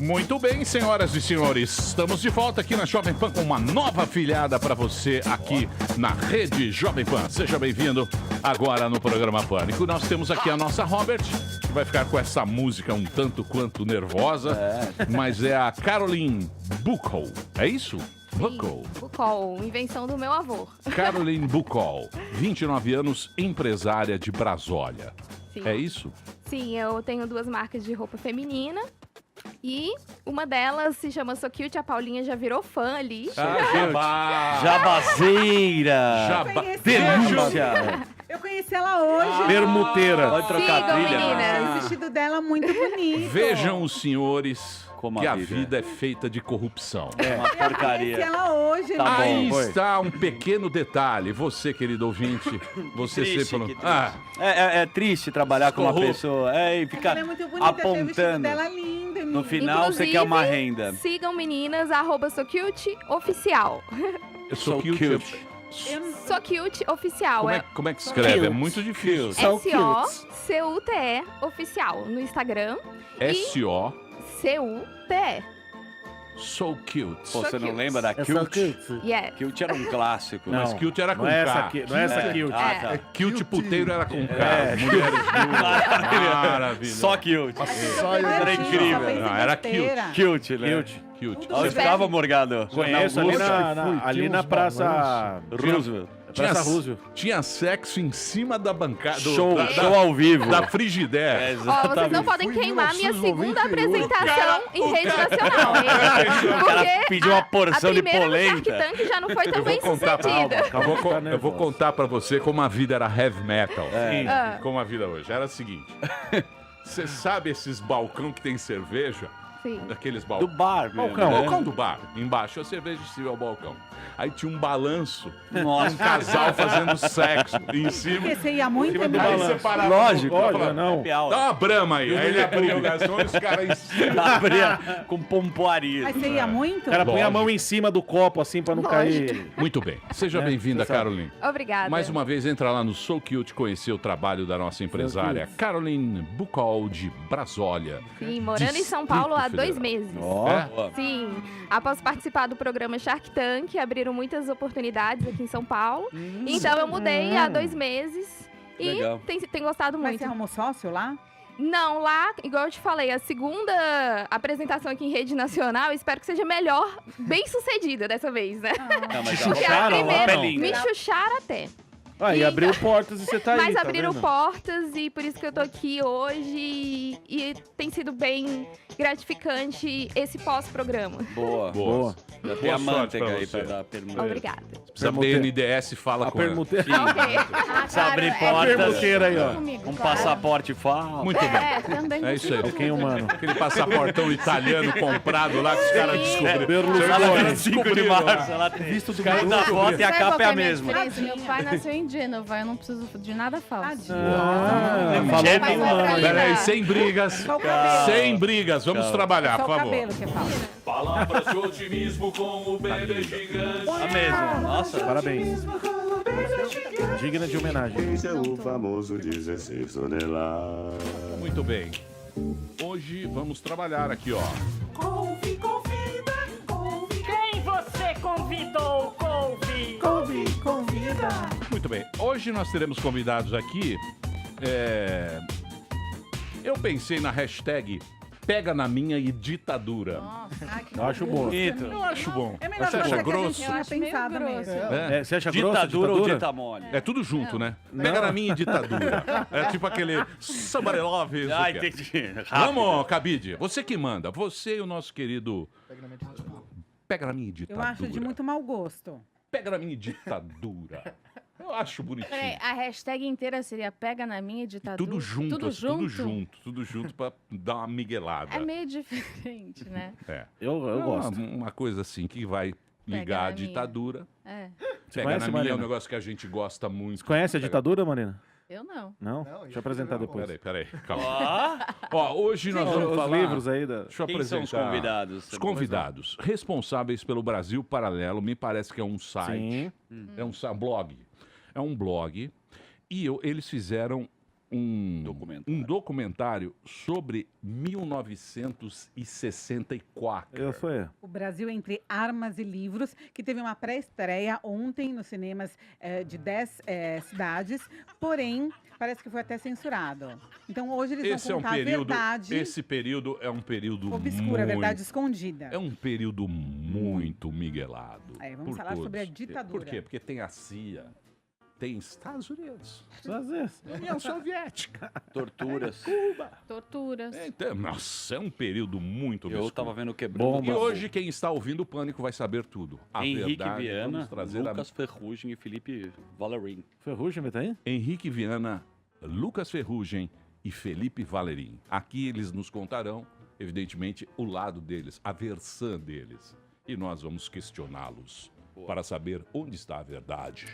Muito bem, senhoras e senhores, estamos de volta aqui na Jovem Pan com uma nova afiliada para você aqui na Rede Jovem Pan. Seja bem-vindo agora no programa Pânico. Nós temos aqui a nossa Robert, que vai ficar com essa música um tanto quanto nervosa, mas é a Caroline Buchholz, é isso? Buchholz, invenção do meu avô. Caroline Buchholz, 29 anos, empresária de Brasólia. Sim. É isso? Sim, eu tenho 2 marcas de roupa feminina. E uma delas se chama So Cute, a Paulinha já virou fã ali. Jabá! Jabazeira! Denúncia! Eu conheci ela hoje. Bermuteira! Pode trocar Sigam, a trilha? meninas. O vestido dela é muito bonito. Vejam os senhores Como que a a vida vida é feita de corrupção. É uma Eu conheci porcaria. ela hoje. Tá Aí bom, foi. está um pequeno detalhe. Você, querido ouvinte, você Triste, sempre que falou... triste. É triste trabalhar com uma Corrupto. pessoa e ficar Ela é muito bonita. Achei o vestido apontando. dela lindo. No final, você quer uma renda. Sigam meninas, @SoCuteOficial. Eu sou So cute. cute. SoCuteOficial. Como é que escreve? É muito difícil. SOCUTE Oficial no Instagram. S-O, CUTE. so cute. Pô, você não cute. lembra da Cute? Yeah. Cute era um clássico. Mas cute era com Não é essa K. aqui, não é essa cute. Ah, tá. Cute puteiro era com K. Mulheres nuas. Maravilha. Só cute. Era incrível. Não, era Cute, né? Cute. Cute. Você ficava, Morgado? Conheço ali na Praça Roosevelt. Roosevelt. Tinha sexo em cima da bancada. Show ao vivo. Da frigideira. É, Ó, vocês não exatamente. podem queimar minha segunda 1998. apresentação em rede nacional, hein? O cara Porque pediu uma porção a de primeira no polenta. Shark Tank já não foi tão bem contar, sucedida. Eu vou contar pra você como a vida era heavy metal. Sim. Ah. Como a vida hoje. Era o seguinte. Você sabe esses balcão que tem cerveja? Sim. Aqueles Do balcão. bar mesmo. Balcão. né? Balcão do bar. Embaixo a cerveja em cima é o balcão. Aí tinha um balanço. Nossa. Um casal fazendo sexo em cima. Porque você ia muito Cima do mais. Aí balanço. você parava. Lógico. Falava, não. Happy hour. dá uma brama aí. Aí ele abriu o garçom e os caras em cima. Abria com pompoaria. Mas você ia muito? O cara põe a Lógico. mão em cima do copo, assim, pra não cair. Muito bem. Seja bem-vinda, você sabe. Caroline. Obrigada. Mais uma vez, entra lá no So Cute conhecer o trabalho da nossa empresária Caroline Buchholz de Brasólia. Sim, morando em São Distrito Paulo há 2 Federal. meses. Ó. É? Sim, após participar do programa Shark Tank, abriram muitas oportunidades aqui em São Paulo. Então eu mudei há 2 meses e Legal. tem gostado Mas muito. você arrumou sócio lá? Não, lá, igual eu te falei, a segunda apresentação aqui em rede nacional, espero que seja melhor, bem sucedida dessa vez, né? Não, mas Te a Porque a chucharam lá, primeira não? me chucharam até. Ah, e abriu portas e você tá aí, Mas tá abriram vendo? portas e por isso que eu tô aqui hoje e tem sido bem gratificante esse pós-programa. Boa. Boa. Já tem a Boa sorte manteiga pra aí você. pra dar permuta. Obrigada. Precisa Permuteira. BNDES, fala A com ela. permuteira. Ok. Se abrir A portas, permuteira aí, ó. um passaporte falso. Muito bem. Também É isso aí. Quem humano? Aquele passaportão italiano comprado lá que os caras descobriram. Ela Berlusconi. 25 de março, ela tem Visto do cai da foto e a Sabe capa qual é a que minha mesma. diferença? Meu pai nasceu em Gênova, eu não preciso de nada falso. Falou Gênio, quem mas humano. vai pra Peraí, Ina. sem brigas. Só o cabelo. Sem brigas. Vamos trabalhar, Só por o favor. cabelo que fala. Palavras de otimismo com o bebê gigante. A mesma. Nossa. Parabéns. Digna de homenagem. Esse é o famoso 16 toneladas. Muito bem. Hoje vamos trabalhar aqui, ó. Quem você convidou, Couve? Convida. Muito bem. Hoje nós teremos convidados aqui. Eu pensei na hashtag Pega na Minha e Ditadura. Eu acho boa. Bonito. Eu acho bom. É melhor Você acha coisa que a grosso? gente tinha acho meio pensado grosso. mesmo. É, você acha grossa a Ditadura ou ditadura? ditamole? É tudo junto, né? Pega na minha e ditadura. É tipo aquele somebody love. Ah, isso aqui. entendi. Rápido. Vamos, Cabide. Você que manda. Você e o nosso querido... Pega na minha e Eu ditadura. acho de muito mau gosto. Pega na minha e ditadura. Eu acho bonitinho. Peraí, a hashtag inteira seria pega na minha ditadura. Tudo junto, Tudo assim, junto? tudo junto pra dar uma miguelada. É meio diferente, né? É. Eu gosto. Uma coisa assim que vai ligar na a minha. ditadura. É. Pega conhece, na minha é um Marina? negócio que a gente gosta muito. Você conhece a Pega- ditadura, Marina? Eu não. Não? Deixa eu apresentar depois. Peraí, calma. Ó, Ó, hoje nós vamos Os falar... livros aí da... Deixa eu quem são os apresentar. convidados? Os convidados responsáveis pelo Brasil Paralelo, me parece que é um site, Sim. é um blog. É um blog. E eles fizeram um documentário sobre 1964. O Brasil entre Armas e Livros, que teve uma pré-estreia ontem nos cinemas de 10 cidades, porém, parece que foi até censurado. Então, hoje eles vão contar a verdade. Esse período é um período obscura, a verdade escondida. É um período muito miguelado. Vamos falar sobre a ditadura. Por quê? Porque tem a CIA, tem Estados Unidos, União Soviética, torturas, Cuba. Torturas. Então, nossa, é um período muito obscuro. Eu tava vendo quebrando. E hoje quem está ouvindo o Pânico vai saber tudo. A Henrique verdade, Viana, vamos trazer Lucas Ferrugem e Felipe Valerim. Ferrugem, tá aí? Henrique Viana, Lucas Ferrugem e Felipe Valerim. Aqui eles nos contarão, evidentemente, o lado deles, a versão deles. E nós vamos questioná-los para saber onde está a verdade.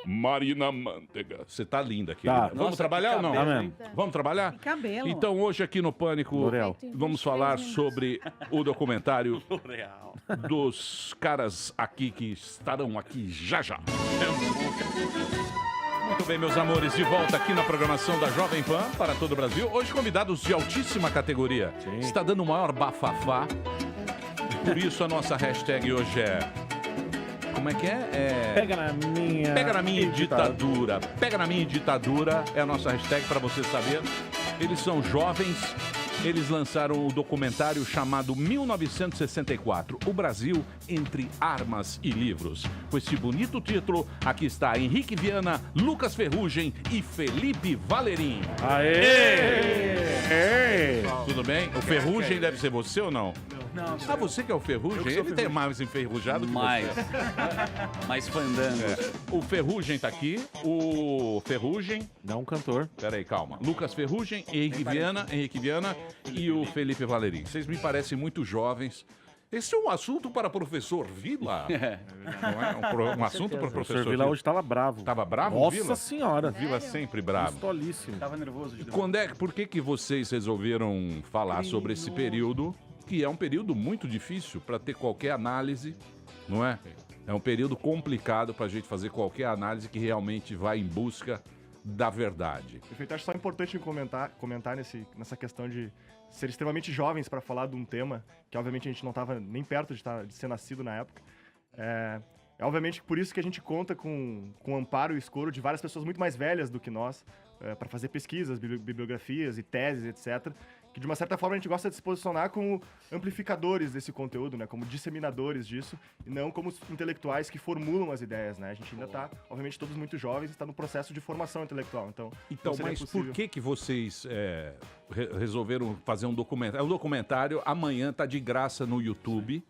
Marina Manteiga, você tá linda, querida. Vamos Nossa, trabalhar ou não? cabelo, hein? Vamos trabalhar? Que cabelo. Então hoje aqui no Pânico L'Oréal. vamos falar sobre o documentário L'Oréal. dos caras aqui que estarão aqui já já. Muito bem, meus amores, de volta aqui na programação da Jovem Pan para todo o Brasil. Hoje convidados de altíssima categoria. Sim. Está dando o maior bafafá. Por isso a nossa hashtag hoje é... Como é que é? Pega na minha ditadura. Pega na minha ditadura é a nossa hashtag para você saber. Eles são jovens. Eles lançaram o documentário chamado 1964, o Brasil entre armas e livros. Com esse bonito título, aqui está Henrique Viana, Lucas Ferrugem e Felipe Valerim. Aê! Tudo bem? O Ferrugem deve ser você ou não? Não. Ah, você que é o Ferrugem? Ele tem mais enferrujado que Mais. você. Mais fandango. O Ferrugem tá aqui. O Ferrugem... Não, cantor. Peraí, calma. Lucas Ferrugem, Henrique Viana e o Felipe Valerim. Vocês me parecem muito jovens. Esse é um assunto para professor Vila. Não é um assunto para O professor Vila hoje tava bravo. Tava bravo, Nossa Vila? senhora. Vila sempre bravo. Pistolíssimo. Tava nervoso de Por que vocês resolveram falar sobre esse período, que é um período muito difícil para ter qualquer análise, não é? É um período complicado para a gente fazer qualquer análise que realmente vai em busca da verdade. Perfeito, acho só importante comentar nessa questão de ser extremamente jovens para falar de um tema que obviamente a gente não estava nem perto de ser nascido na época. É obviamente por isso que a gente conta com o amparo e o escoro de várias pessoas muito mais velhas do que nós para fazer pesquisas, bibliografias e teses, etc., que de uma certa forma a gente gosta de se posicionar como amplificadores desse conteúdo, né, como disseminadores disso, e não como os intelectuais que formulam as ideias, né? A gente ainda está, obviamente, todos muito jovens e está no processo de formação intelectual, então Mas por que vocês resolveram fazer um documentário? O documentário amanhã está de graça no YouTube,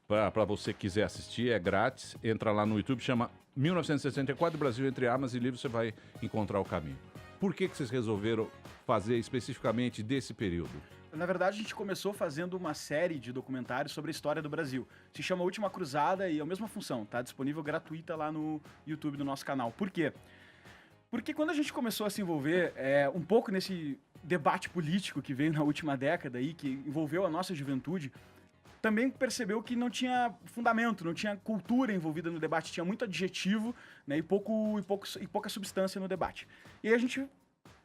para você que quiser assistir, é grátis. Entra lá no YouTube, chama 1964, Brasil entre armas e livros, você vai encontrar o caminho. Por que vocês resolveram fazer especificamente desse período? Na verdade, a gente começou fazendo uma série de documentários sobre a história do Brasil. Se chama Última Cruzada e é a mesma função, tá disponível gratuita lá no YouTube do nosso canal. Por quê? Porque quando a gente começou a se envolver um pouco nesse debate político que veio na última década aí, que envolveu a nossa juventude, também percebeu que não tinha fundamento, não tinha cultura envolvida no debate, tinha muito adjetivo, né, e pouca substância no debate. E aí a gente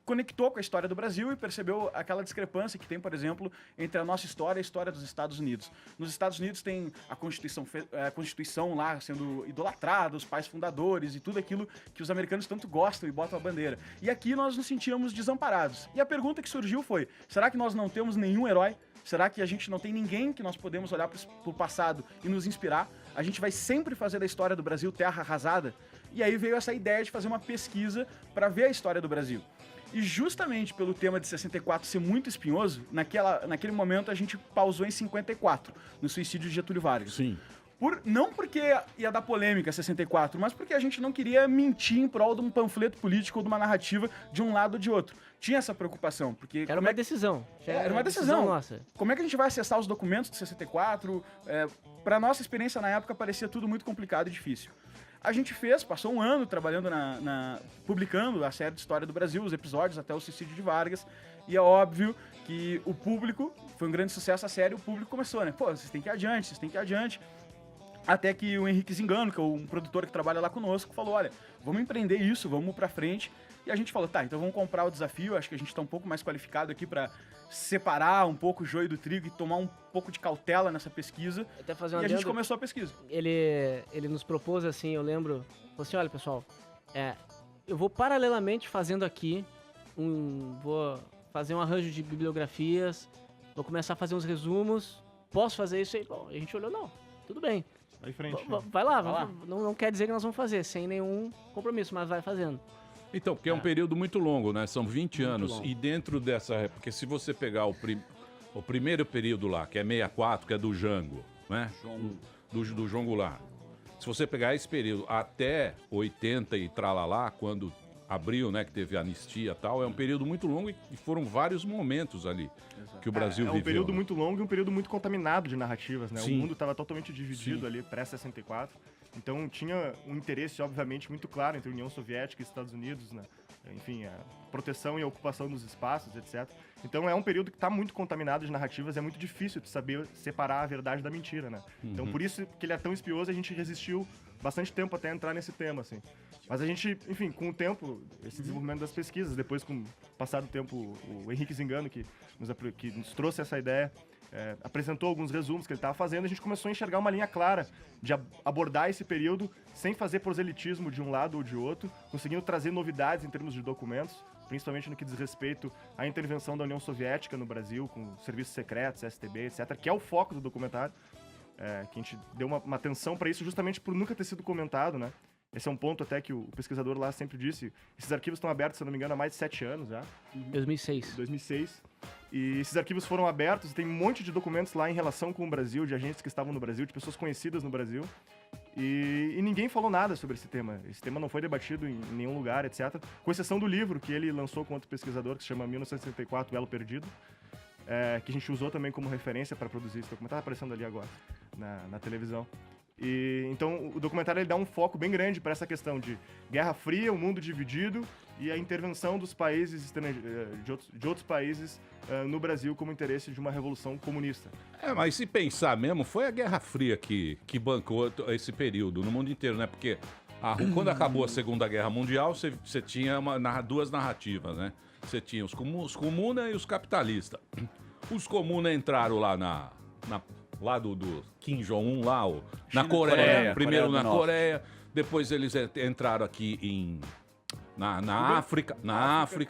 conectou com a história do Brasil e percebeu aquela discrepância que tem, por exemplo, entre a nossa história e a história dos Estados Unidos. Nos Estados Unidos tem a Constituição lá sendo idolatrada, os pais fundadores e tudo aquilo que os americanos tanto gostam e botam a bandeira. E aqui nós nos sentíamos desamparados. E a pergunta que surgiu foi, será que nós não temos nenhum herói? Será que a gente não tem ninguém que nós podemos olhar para o passado e nos inspirar? A gente vai sempre fazer da história do Brasil terra arrasada? E aí veio essa ideia de fazer uma pesquisa para ver a história do Brasil. E justamente pelo tema de 64 ser muito espinhoso, naquele momento a gente pausou em 54, no suicídio de Getúlio Vargas. Sim. Não porque ia dar polêmica 64, mas porque a gente não queria mentir em prol de um panfleto político ou de uma narrativa de um lado ou de outro. Tinha essa preocupação, porque... Era uma decisão. Era uma decisão nossa. Como é que a gente vai acessar os documentos de 64? Para nossa experiência na época, parecia tudo muito complicado e difícil. A gente passou um ano trabalhando publicando a série de História do Brasil, os episódios até o suicídio de Vargas, e é óbvio que o público, foi um grande sucesso a série, o público começou, né? Pô, vocês têm que ir adiante. Até que o Henrique Zingano, que é um produtor que trabalha lá conosco, falou, olha, vamos empreender isso, vamos pra frente. E a gente falou, tá, então vamos comprar o desafio, acho que a gente tá um pouco mais qualificado aqui para separar um pouco o joio do trigo e tomar um pouco de cautela nessa pesquisa. Até fazer E uma a gente começou a pesquisa. Ele nos propôs assim, eu lembro, falou assim, olha pessoal, eu vou paralelamente fazendo aqui, vou fazer um arranjo de bibliografias, vou começar a fazer uns resumos, posso fazer isso aí? Bom, a gente olhou, não, tudo bem. Vai em frente. Vai lá. Não quer dizer que nós vamos fazer, sem nenhum compromisso, mas vai fazendo. Então, porque é um período muito longo, né? São 20 Muito anos. longo. E dentro dessa época, porque se você pegar o primeiro período lá, que é 64, que é do Jango, né? Do João Goulart. Se você pegar esse período até 80 e tralalá, quando abriu, né, que teve anistia e tal, é um período muito longo e foram vários momentos ali que o Brasil viveu. É um período né? muito longo e um período muito contaminado de narrativas, né? Sim. O mundo estava totalmente dividido Sim. ali, pré-64. Então tinha um interesse, obviamente, muito claro entre a União Soviética e Estados Unidos, né? Enfim, a proteção e a ocupação dos espaços, etc. Então é um período que está muito contaminado de narrativas, é muito difícil de saber separar a verdade da mentira, né? Então por isso que ele é tão espioso, a gente resistiu bastante tempo até entrar nesse tema, assim. Mas a gente, enfim, com o tempo, esse desenvolvimento das pesquisas, depois com o passar do tempo, o Henrique Zingano, que nos trouxe essa ideia, apresentou alguns resumos que ele estava fazendo, a gente começou a enxergar uma linha clara de abordar esse período sem fazer proselitismo de um lado ou de outro, conseguindo trazer novidades em termos de documentos, principalmente no que diz respeito à intervenção da União Soviética no Brasil, com serviços secretos, STB, etc., que é o foco do documentário, que a gente deu uma atenção para isso justamente por nunca ter sido comentado, né? Esse é um ponto até que o pesquisador lá sempre disse. Esses arquivos estão abertos, se eu não me engano, há mais de 7 anos já. 2006. E esses arquivos foram abertos e tem um monte de documentos lá em relação com o Brasil, de agentes que estavam no Brasil, de pessoas conhecidas no Brasil. E ninguém falou nada sobre esse tema. Esse tema não foi debatido em nenhum lugar, etc. Com exceção do livro que ele lançou com outro pesquisador, que se chama 1964, O Elo Perdido. Que a gente usou também como referência para produzir esse documentário. Tá aparecendo ali agora, na televisão. E então o documentário ele dá um foco bem grande para essa questão de Guerra Fria, o mundo dividido e a intervenção dos países de outros países no Brasil como interesse de uma revolução comunista. Mas se pensar mesmo, foi a Guerra Fria que bancou esse período no mundo inteiro, né? Porque quando acabou a Segunda Guerra Mundial, você tinha duas narrativas, né? Você tinha os comunas e os capitalistas. Os comunas entraram lá lá do Kim Jong-un, lá, na Coreia. Primeiro na Coreia, depois eles entraram aqui na África.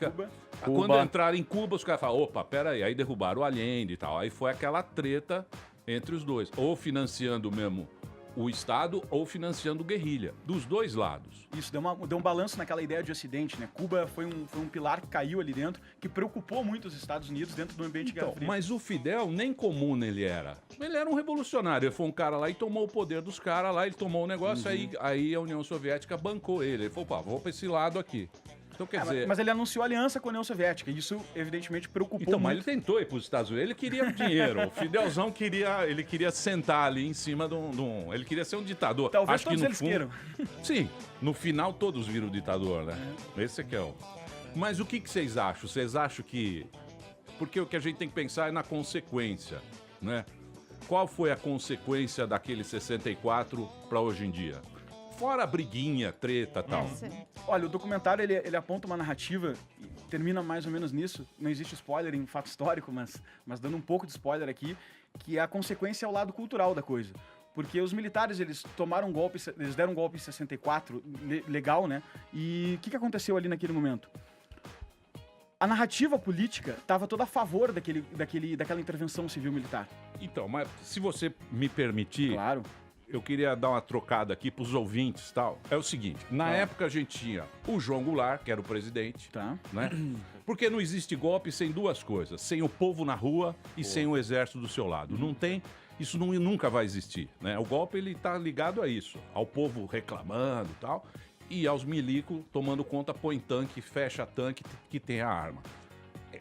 Cuba. Quando entraram em Cuba, os caras falaram, opa, peraí, aí derrubaram o Allende e tal. Aí foi aquela treta entre os dois, ou financiando mesmo o Estado ou financiando guerrilha, dos dois lados. Isso, deu um balanço naquela ideia de Ocidente, né? Cuba foi um pilar que caiu ali dentro, que preocupou muito os Estados Unidos dentro do ambiente de Guerra Fria. Mas o Fidel nem comum ele era. Ele era um revolucionário. Ele foi um cara lá e tomou o poder dos caras lá, ele tomou o negócio, aí a União Soviética bancou ele. Ele falou, pá, vou pra esse lado aqui. Então, quer dizer... Mas ele anunciou aliança com a União Soviética, e isso, evidentemente, preocupou muito. Mas ele tentou ir para os Estados Unidos, ele queria dinheiro. O Fidelzão queria sentar ali em cima de um... Ele queria ser um ditador. Talvez Acho todos que no eles fundo, queiram. Sim, no final todos viram ditador, né? Esse que é o... Mas o que vocês acham? Vocês acham que... Porque o que a gente tem que pensar é na consequência, né? Qual foi a consequência daquele 64 para hoje em dia? Fora a briguinha, treta e tal. Olha, o documentário, ele aponta uma narrativa, e termina mais ou menos nisso, não existe spoiler em fato histórico, mas dando um pouco de spoiler aqui, que a consequência é o lado cultural da coisa. Porque os militares, eles tomaram um golpe, eles deram um golpe em 64, legal, né? E o que aconteceu ali naquele momento? A narrativa política estava toda a favor daquela intervenção civil-militar. Então, mas se você me permitir... Claro. Eu queria dar uma trocada aqui pros ouvintes e tal. É o seguinte, na época a gente tinha o João Goulart, que era o presidente, né? Porque não existe golpe sem duas coisas, sem o povo na rua e sem o exército do seu lado. Não tem, isso nunca vai existir, né? O golpe, ele tá ligado a isso, ao povo reclamando e tal, e aos milicos tomando conta, põe tanque, fecha tanque, que tem a arma.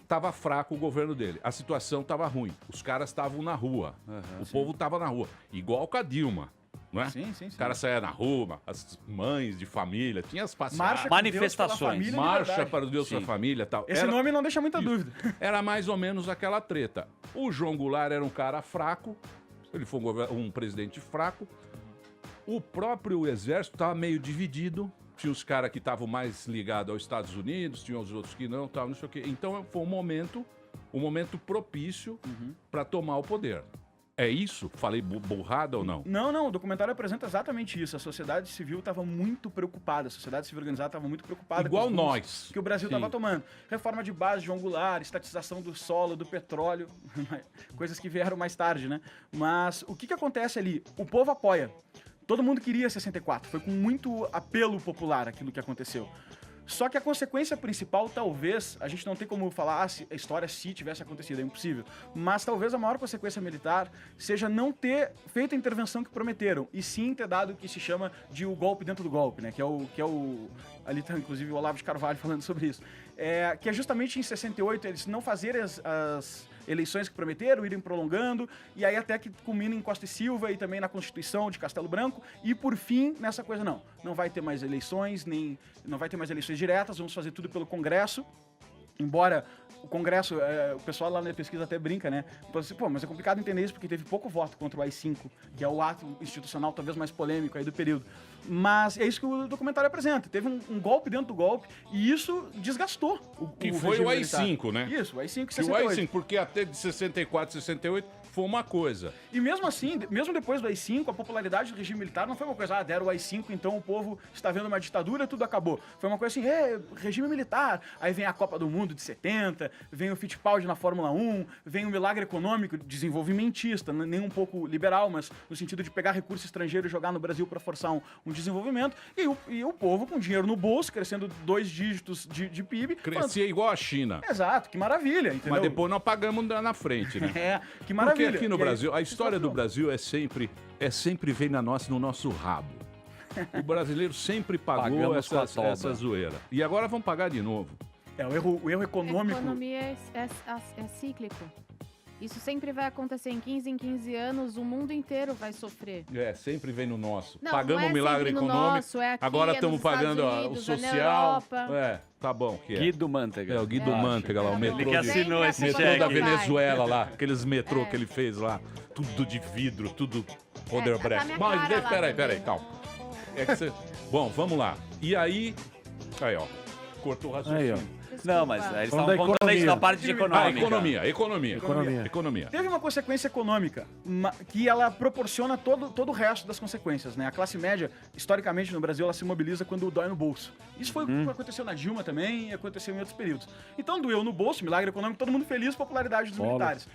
Tava fraco o governo dele, a situação tava ruim, os caras estavam na rua, o povo tava na rua, igual com a Dilma. Não é? Sim. Os caras saíam na rua, as mães de família, tinha as passeadas. Manifestações. Marcha para o Deus da família e tal. Esse nome não deixa muita dúvida. Era mais ou menos aquela treta. O João Goulart era um cara fraco, ele foi um presidente fraco. O próprio exército estava meio dividido, tinha os caras que estavam mais ligados aos Estados Unidos, tinha os outros que não, tal, não sei o quê. Então foi um momento propício para tomar o poder. É isso? Falei burrada ou não? Não, o documentário apresenta exatamente isso. A sociedade civil estava muito preocupada, a sociedade civil organizada estava muito preocupada. Igual com os rumos nós. que o Brasil estava tomando. Reforma de base, João Goulart, estatização do solo, do petróleo, coisas que vieram mais tarde, né? Mas o que acontece ali? O povo apoia. Todo mundo queria 64, foi com muito apelo popular aquilo que aconteceu. Só que a consequência principal, talvez, a gente não tem como falar se a história se tivesse acontecido, é impossível. Mas talvez a maior consequência militar seja não ter feito a intervenção que prometeram, e sim ter dado o que se chama de o golpe dentro do golpe, né? Que é o ali tá inclusive o Olavo de Carvalho falando sobre isso. Que é justamente em 68 eles não fazerem as eleições que prometeram, irem prolongando, e aí até que culmina em Costa e Silva e também na Constituição de Castelo Branco, e por fim, nessa coisa não vai ter mais eleições, não vai ter mais eleições diretas, vamos fazer tudo pelo Congresso, embora o Congresso, o pessoal lá na pesquisa até brinca, né? Pô, mas é complicado entender isso porque teve pouco voto contra o AI-5, que é o ato institucional talvez mais polêmico aí do período. Mas é isso que o documentário apresenta. Teve um golpe dentro do golpe e isso desgastou que foi o AI-5, né? Isso, o AI-5 e 68. O AI-5, porque até de 64, 68 foi uma coisa. E mesmo assim, mesmo depois do AI-5, a popularidade do regime militar não foi uma coisa, deram o AI-5, então o povo está vendo uma ditadura, tudo acabou. Foi uma coisa assim, regime militar. Aí vem a Copa do Mundo de 70, vem o Fittipaldi na Fórmula 1, vem o milagre econômico desenvolvimentista, nem um pouco liberal, mas no sentido de pegar recurso estrangeiro e jogar no Brasil para forçar um desenvolvimento. E o povo com dinheiro no bolso, crescendo 2 dígitos de PIB. Crescia igual a China. Exato, que maravilha, entendeu? Mas depois nós pagamos na frente, né? Que maravilha. Porque aqui no Brasil, a história do Brasil é sempre vem no nosso rabo. O brasileiro sempre pagou essa zoeira. E agora vão pagar de novo. O erro econômico... A economia é cíclico. Isso sempre vai acontecer em 15 anos, o mundo inteiro vai sofrer. Sempre vem no nosso. Não, Pagamos não é o milagre sempre no econômico, nosso, é aqui, agora é estamos nos pagando Estados o Unidos, é na social. Europa. Tá bom. Que é. Guido Mantega. O Guido Mantega lá, o metrô. Ele que assinou esse metrô cheque. da Venezuela lá, aqueles metrô que ele fez lá, tudo de vidro, tudo Roderbrecht. tá Mas peraí, calma. Bom, vamos lá. E aí, ó, cortou o raciocínio. Aí, ó. Não, mas eles estavam contando leite da parte de econômica. Economia. Teve uma consequência econômica que ela proporciona todo o resto das consequências, né? A classe média, historicamente no Brasil, ela se mobiliza quando dói no bolso. Isso foi o que aconteceu na Dilma também e aconteceu em outros períodos. Então doeu no bolso, milagre econômico, todo mundo feliz, popularidade dos militares.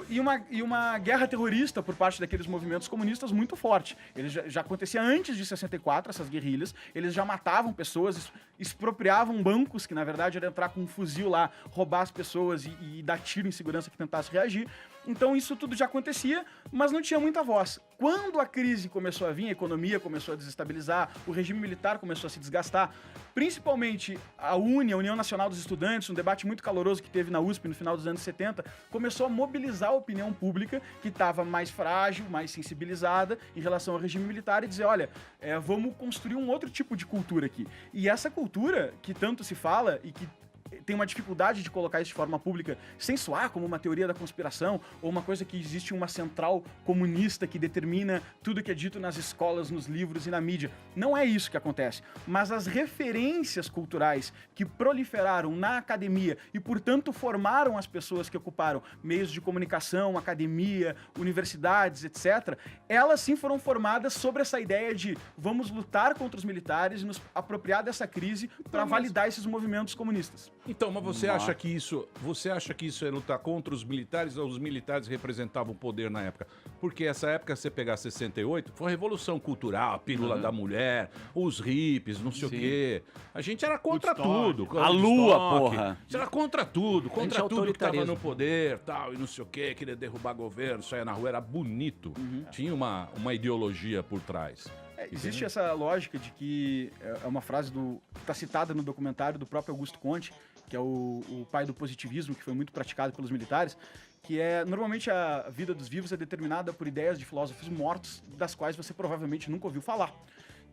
E uma guerra terrorista por parte daqueles movimentos comunistas muito forte. Ele já acontecia antes de 64, essas guerrilhas. Eles já matavam pessoas, expropriavam bancos, que na verdade era entrar com um fuzil lá, roubar as pessoas e dar tiro em segurança que tentasse reagir. Então isso tudo já acontecia, mas não tinha muita voz. Quando a crise começou a vir, a economia começou a desestabilizar, o regime militar começou a se desgastar, principalmente a União Nacional dos Estudantes, um debate muito caloroso que teve na USP no final dos anos 70, começou a mobilizar a opinião pública, que estava mais frágil, mais sensibilizada em relação ao regime militar, e dizer, olha, vamos construir um outro tipo de cultura aqui. E essa cultura, que tanto se fala e que tem uma dificuldade de colocar isso de forma pública sem soar como uma teoria da conspiração ou uma coisa que existe uma central comunista que determina tudo que é dito nas escolas, nos livros e na mídia. Não é isso que acontece. Mas as referências culturais que proliferaram na academia e, portanto, formaram as pessoas que ocuparam meios de comunicação, academia, universidades, etc., elas sim foram formadas sobre essa ideia de vamos lutar contra os militares e nos apropriar dessa crise para validar esses movimentos comunistas. Então, mas você acha que isso é lutar contra os militares ou os militares representavam o poder na época? Porque essa época, se você pegar 68, foi a revolução cultural, a pílula da mulher, os hippies, não sei o quê. A gente era contra tudo. A lua, porra. A gente era contra tudo que tava no poder, tal, e não sei o quê, queria derrubar governo, saia na rua, era bonito. Tinha uma ideologia por trás. Existe essa lógica de que é uma frase que está citada no documentário do próprio Augusto Conte, que é o pai do positivismo, que foi muito praticado pelos militares, que normalmente a vida dos vivos é determinada por ideias de filósofos mortos, das quais você provavelmente nunca ouviu falar.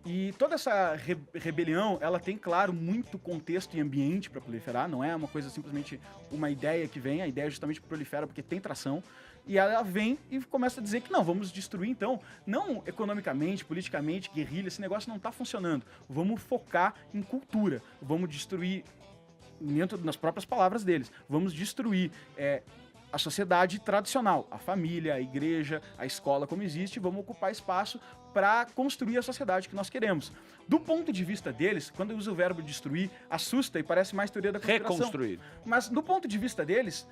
E toda essa rebelião, ela tem, claro, muito contexto e ambiente para proliferar, não é uma coisa simplesmente uma ideia que vem, a ideia justamente prolifera porque tem tração. E ela vem e começa a dizer que não, vamos destruir então, não economicamente, politicamente, guerrilha, esse negócio não tá funcionando. Vamos focar em cultura, vamos destruir, dentro das próprias palavras deles, vamos destruir a sociedade tradicional, a família, a igreja, a escola como existe, vamos ocupar espaço para construir a sociedade que nós queremos. Do ponto de vista deles, quando eu uso o verbo destruir, assusta e parece mais teoria da conspiração. Reconstruir. Mas do ponto de vista deles,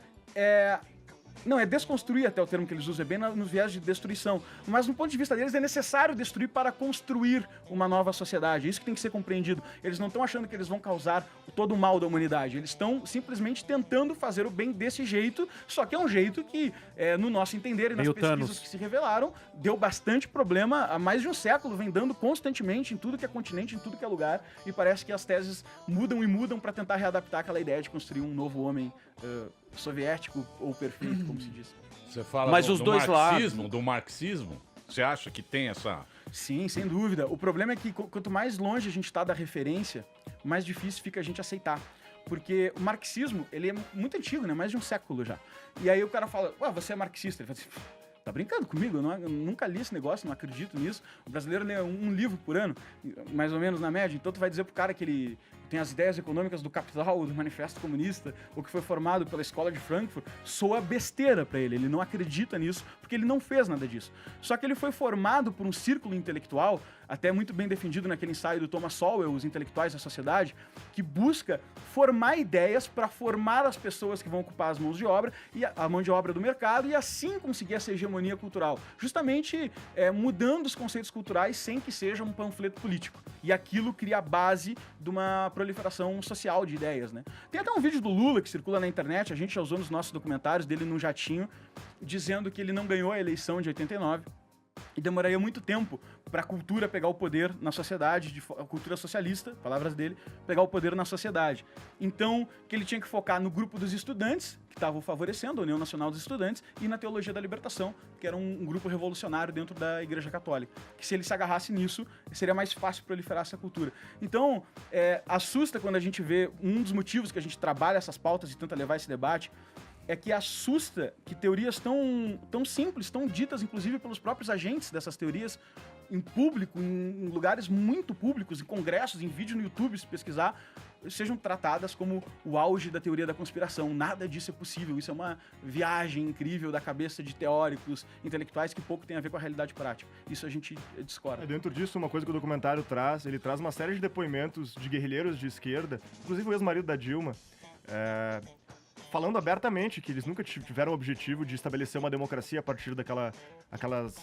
não, é desconstruir até o termo que eles usam, é bem no viés de destruição. Mas, no ponto de vista deles, é necessário destruir para construir uma nova sociedade. É isso que tem que ser compreendido. Eles não estão achando que eles vão causar todo o mal da humanidade. Eles estão simplesmente tentando fazer o bem desse jeito, só que é um jeito que, no nosso entender e nas pesquisas que se revelaram, deu bastante problema há mais de um século, vem dando constantemente em tudo que é continente, em tudo que é lugar, e parece que as teses mudam e mudam para tentar readaptar aquela ideia de construir um novo homem soviético ou perfeito, como se diz. Você fala Mas os dois marxismo, do marxismo? Você acha que tem essa... Sim, sem dúvida. O problema é que quanto mais longe a gente está da referência, mais difícil fica a gente aceitar. Porque o marxismo, ele é muito antigo, né? Mais de um século já. E aí o cara fala, ué, você é marxista? Ele fala assim, tá brincando comigo? Eu nunca li esse negócio, não acredito nisso. O brasileiro lê um livro por ano, mais ou menos na média. Então tu vai dizer pro cara que ele tem as ideias econômicas do Capital, do Manifesto Comunista, ou que foi formado pela Escola de Frankfurt, soa besteira para ele. Ele não acredita nisso, porque ele não fez nada disso. Só que ele foi formado por um círculo intelectual, até muito bem defendido naquele ensaio do Thomas Sowell, Os Intelectuais da Sociedade, que busca formar ideias para formar as pessoas que vão ocupar as mãos de obra, e a mão de obra do mercado, e assim conseguir essa hegemonia cultural. Justamente mudando os conceitos culturais sem que seja um panfleto político. E aquilo cria a base de uma proliferação social de ideias, né? Tem até um vídeo do Lula que circula na internet, a gente já usou nos nossos documentários, dele num jatinho, dizendo que ele não ganhou a eleição de 89, e demoraria muito tempo para a cultura pegar o poder na sociedade, a cultura socialista, palavras dele, pegar o poder na sociedade. Então, que ele tinha que focar no grupo dos estudantes, que estavam favorecendo a União Nacional dos Estudantes, e na Teologia da Libertação, que era um grupo revolucionário dentro da Igreja Católica. Que se ele se agarrasse nisso, seria mais fácil proliferar essa cultura. Então, assusta quando a gente vê um dos motivos que a gente trabalha essas pautas e tenta levar esse debate, é que assusta que teorias tão simples, tão ditas inclusive pelos próprios agentes dessas teorias, em público, em lugares muito públicos, em congressos, em vídeo no YouTube, se pesquisar, sejam tratadas como o auge da teoria da conspiração. Nada disso é possível. Isso é uma viagem incrível da cabeça de teóricos, intelectuais, que pouco tem a ver com a realidade prática. Isso a gente discorda. Dentro disso, uma coisa que o documentário traz, ele traz uma série de depoimentos de guerrilheiros de esquerda, inclusive o ex-marido da Dilma, falando abertamente que eles nunca tiveram o objetivo de estabelecer uma democracia a partir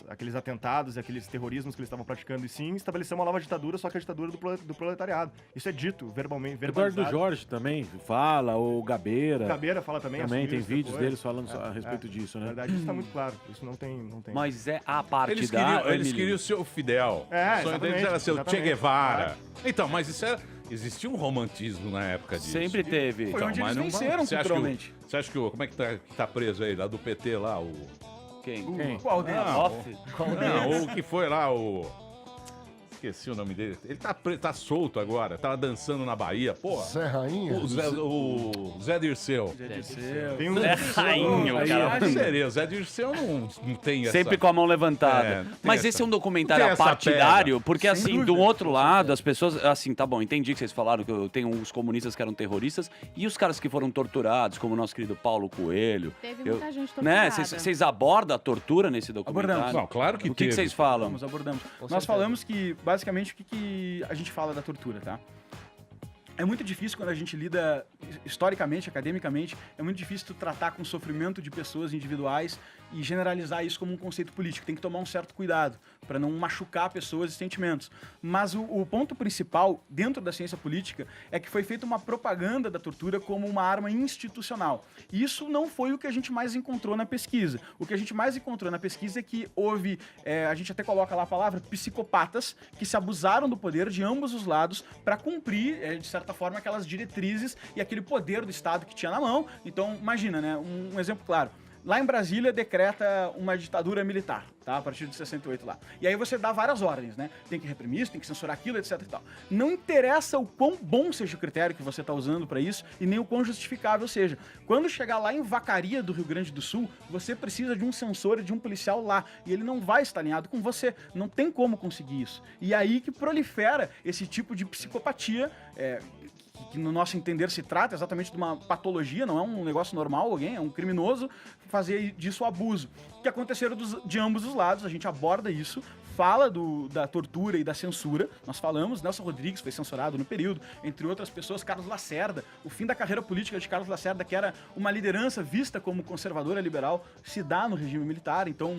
aqueles atentados e aqueles terrorismos que eles estavam praticando, e sim estabelecer uma nova ditadura, só que a ditadura do proletariado. Isso é dito verbalmente. Eduardo Jorge também fala, o Gabeira. O Gabeira fala também. Também tem vídeos deles falando a respeito disso, né? Na verdade, isso está muito claro. Isso não tem. Mas é a parte Eles queriam ser o Fidel. O sonho deles era ser o Che Guevara. Então, mas isso era... Existia um romantismo na época disso. Sempre teve. Foi onde eles venceram culturalmente. Você acha que como é que tá preso aí, lá do PT lá, o... Quem? Qual deles? Não, o que foi lá, o... Esqueci o nome dele. Ele tá solto agora, tava dançando na Bahia, porra. Zé Rainha? O Zé Dirceu. Tem um Zé Rainha, cara. Sério, o Zé Dirceu não tem essa... Sempre com a mão levantada. Mas esse é um documentário partidário, porque assim, do outro lado, as pessoas, assim, tá bom, entendi que vocês falaram que tem uns comunistas que eram terroristas, e os caras que foram torturados, como o nosso querido Paulo Coelho. Teve muita gente torturada. Né? Vocês abordam a tortura nesse documentário? Abordamos. Não, claro que O que vocês falam? Abordamos. Nós falamos que, basicamente, o que a gente fala da tortura, tá? É muito difícil quando a gente lida historicamente, academicamente, é muito difícil tu tratar com o sofrimento de pessoas individuais e generalizar isso como um conceito político. Tem que tomar um certo cuidado para não machucar pessoas e sentimentos. Mas o ponto principal dentro da ciência política é que foi feita uma propaganda da tortura como uma arma institucional. E isso não foi o que a gente mais encontrou na pesquisa. O que a gente mais encontrou na pesquisa é que houve, a gente até coloca lá a palavra, psicopatas que se abusaram do poder de ambos os lados para cumprir, de certa forma, aquelas diretrizes e aquele poder do Estado que tinha na mão. Então, imagina, né? Um exemplo claro. lá em Brasília decreta uma ditadura militar, tá? A partir de 68 lá. E aí você dá várias ordens, né? Tem que reprimir isso, tem que censurar aquilo, etc e tal. Não interessa o quão bom seja o critério que você tá usando para isso e nem o quão justificável seja. Quando chegar lá em Vacaria do Rio Grande do Sul, você precisa de um censor e de um policial lá. E ele não vai estar alinhado com você. Não tem como conseguir isso. E aí que prolifera esse tipo de psicopatia, que no nosso entender se trata exatamente de uma patologia, não é um negócio normal, alguém é um criminoso fazer disso abuso. Que aconteceram de ambos os lados, a gente aborda isso, fala da tortura e da censura, nós falamos, Nelson Rodrigues foi censurado no período, entre outras pessoas, Carlos Lacerda, o fim da carreira política de Carlos Lacerda, que era uma liderança vista como conservadora liberal, se dá no regime militar, então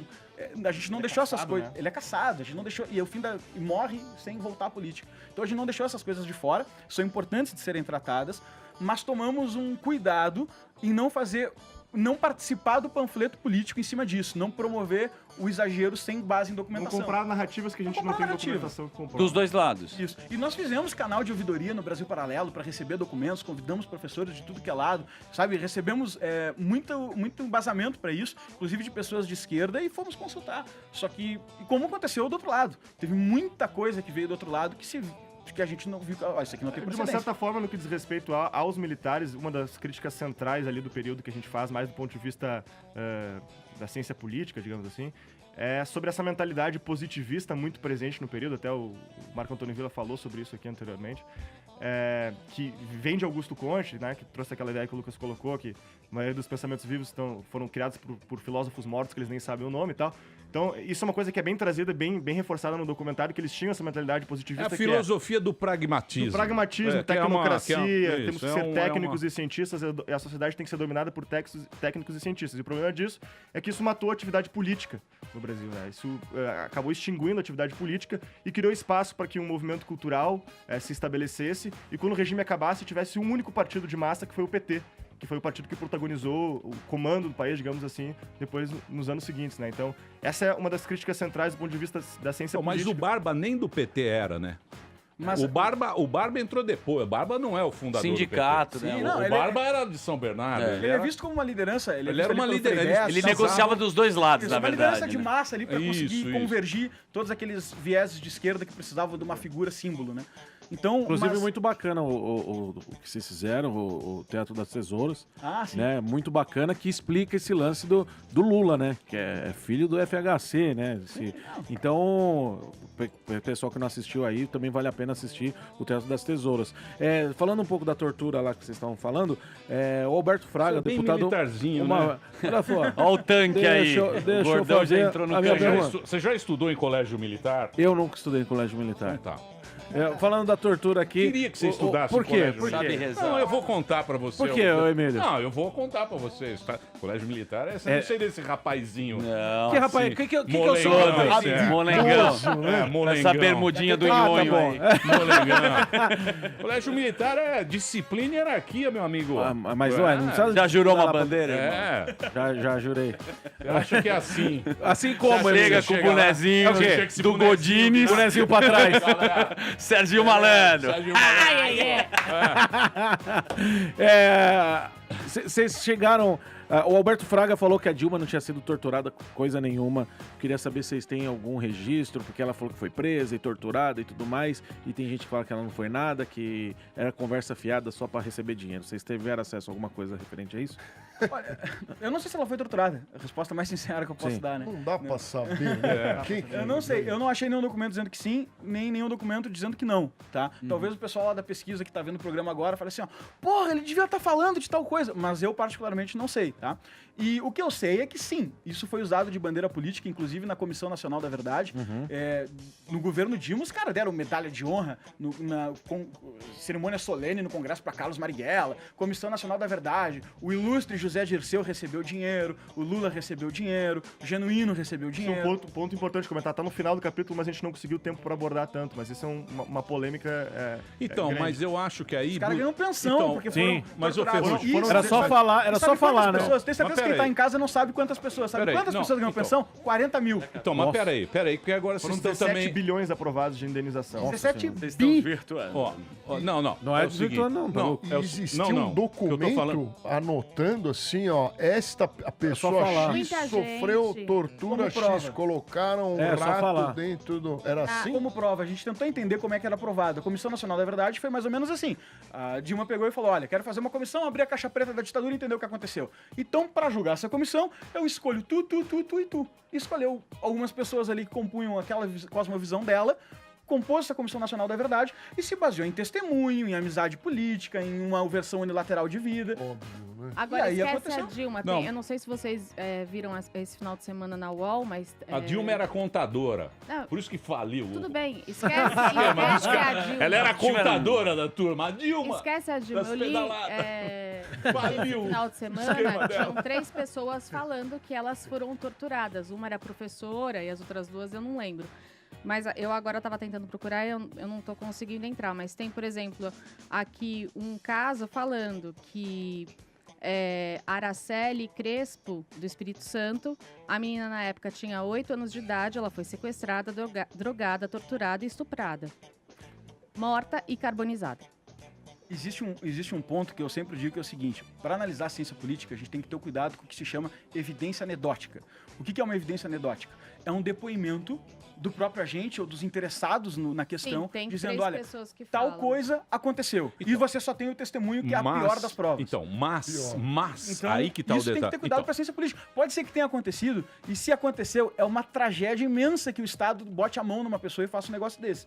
a gente não deixou essas coisas, né? Ele é caçado, a gente não deixou, e morre sem voltar à política. Então a gente não deixou essas coisas de fora, são importantes de serem tratadas, mas tomamos um cuidado em não participar do panfleto político em cima disso, não promover o exagero sem base em documentação. Não comprar narrativas que a gente não tem documentação que comprou. Dos dois lados. Isso. E nós fizemos canal de ouvidoria no Brasil Paralelo para receber documentos, convidamos professores de tudo que é lado, sabe? Recebemos muito embasamento para isso, inclusive de pessoas de esquerda, e fomos consultar. Só que, como aconteceu do outro lado? Teve muita coisa que veio do outro lado que a gente não viu, isso aqui não tem De procedência. uma certa forma, no que diz respeito aos militares, uma das críticas centrais ali do período que a gente faz, mais do ponto de vista da ciência política, digamos assim, é sobre essa mentalidade positivista muito presente no período, até o Marco Antônio Villa falou sobre isso aqui anteriormente, que vem de Augusto Conte, né, que trouxe aquela ideia que o Lucas colocou, que a maioria dos pensamentos vivos foram criados por filósofos mortos que eles nem sabem o nome e tal. Então, isso é uma coisa que é bem trazida, bem reforçada no documentário, que eles tinham essa mentalidade positivista. É a filosofia do pragmatismo. Do pragmatismo, tecnocracia, temos que ser técnicos e cientistas, e a sociedade tem que ser dominada por técnicos e cientistas. E o problema disso é que isso matou a atividade política no Brasil, né? Isso acabou extinguindo a atividade política e criou espaço para que um movimento cultural se estabelecesse, e quando o regime acabasse, tivesse um único partido de massa, que foi o PT, que foi o partido que protagonizou o comando do país, digamos assim, depois nos anos seguintes, né? Então, essa é uma das críticas centrais do ponto de vista da ciência política. Mas o Barba nem do PT era, né? Mas o Barba entrou depois. O Barba não é o fundador sindicato, do PT. né? Sim, não, o Barba era de São Bernardo. Ele é visto como uma liderança. Ele era uma liderança. Ele negociava dos dois lados, na verdade. Uma liderança de massa ali para conseguir convergir todos aqueles vieses de esquerda que precisavam de uma figura símbolo, né? Então, inclusive, muito bacana o que vocês fizeram, o Teatro das Tesouras. Ah, sim. Né? Muito bacana, que explica esse lance do Lula, né? Que é filho do FHC, né? Então, o pessoal que não assistiu aí, também vale a pena assistir o Teatro das Tesouras. Falando um pouco da tortura lá que vocês estavam falando, o Alberto Fraga, bem deputado... militarzinho, né? Olha o tanque aí. Deixa eu fazer já entrou no Você já estudou em colégio militar? Eu nunca estudei em colégio militar. Então tá. Falando da tortura aqui... Queria que você estudasse por quê? Por quê? Não, eu vou contar pra você. Por quê, Emílio? Não, eu vou contar pra você. Colégio militar, você não sei desse rapazinho. Não. Que rapaz? Que eu sou? Molengão. Essa bermudinha do nhonho aí. Molengão. Colégio militar é disciplina e hierarquia, meu amigo. Mas, ué, não precisa... Já jurou uma bandeira, irmão? Já jurei. Eu acho que é assim. Assim como ele chega com o bonezinho do Godines. Bonezinho pra trás. Serginho Malandro. Vocês chegaram... o Alberto Fraga falou que a Dilma não tinha sido torturada coisa nenhuma. Queria saber se vocês têm algum registro, porque ela falou que foi presa e torturada e tudo mais. E tem gente que fala que ela não foi nada, que era conversa fiada só pra receber dinheiro. Vocês tiveram acesso a alguma coisa referente a isso? Olha, eu não sei se ela foi torturada. A resposta mais sincera que eu posso dar, né? Não dá pra saber, né? Eu não sei. Eu não achei nenhum documento dizendo que sim, nem nenhum documento dizendo que não, tá? Talvez o pessoal lá da pesquisa que tá vendo o programa agora fale assim, ó, porra, ele devia estar falando de tal coisa. Mas eu particularmente não sei, tá? E o que eu sei é que sim, isso foi usado de bandeira política, inclusive na Comissão Nacional da Verdade. No governo Dilma, os caras deram medalha de honra na cerimônia solene no Congresso para Carlos Marighella, Comissão Nacional da Verdade, o ilustre José Dirceu recebeu dinheiro, o Lula recebeu dinheiro, o Genuíno recebeu dinheiro. Isso é um ponto importante de comentar. Tá no final do capítulo, mas a gente não conseguiu tempo para abordar tanto, mas isso é uma polêmica Então, mas eu acho que aí... Os caras ganham pensão, porque foram... Mas era só falar, né? pessoas. Tem certeza que quem tá em casa não sabe quantas pessoas. Sabe quantas pessoas ganham pensão? 40 mil. Então, mas peraí, porque agora Foram vocês estão 17 também... bilhões aprovados de indenização. 17 Vocês estão virtuando. Não é desvirtuando, não. Existia um documento anotando assim, ó, a pessoa X sofreu tortura X, colocaram um rato dentro do... Era assim? Como prova, a gente tentou entender como é que era aprovado. A Comissão Nacional da Verdade foi mais ou menos assim. A Dilma pegou e falou, olha, quero fazer uma comissão, abrir a caixa preta da ditadura e entender o que aconteceu. Então, para julgar essa comissão, eu escolho tu e tu. E escolheu algumas pessoas ali que compunham aquela cosmovisão dela, compôs essa Comissão Nacional da Verdade e se baseou em testemunho, em amizade política, em uma versão unilateral de vida. Óbvio, né? Agora, E aí esquece aconteceu. a Dilma. Eu não sei se vocês viram esse final de semana na UOL, mas... A Dilma era contadora. Não, Por isso que faliu. tudo bem, esquece a Dilma. Ela era a contadora da turma. A Dilma! Esquece a Dilma. das Eu li pedaladas. Faliu. no final de Esquema semana, dela. tinham 3 pessoas falando que elas foram torturadas. Uma era professora e as outras 2 eu não lembro. Mas eu agora estava tentando procurar e eu não estou conseguindo entrar. Mas tem, por exemplo, aqui um caso falando que Araceli Crespo, do Espírito Santo, a menina na época tinha 8 anos de idade, ela foi sequestrada, drogada, torturada e estuprada. Morta e carbonizada. Existe um ponto que eu sempre digo que é o seguinte, para analisar a ciência política, a gente tem que ter cuidado com o que se chama evidência anedótica. O que é uma evidência anedótica? É um depoimento do próprio agente ou dos interessados na questão, tem dizendo, 3 olha, pessoas que tal falam. coisa aconteceu. E você só tem o testemunho que é a pior das provas. Então, aí que tá o isso detalhe. tem que ter cuidado para a ciência política. Pode ser que tenha acontecido, e se aconteceu, é uma tragédia imensa que o Estado bote a mão numa pessoa e faça um negócio desse.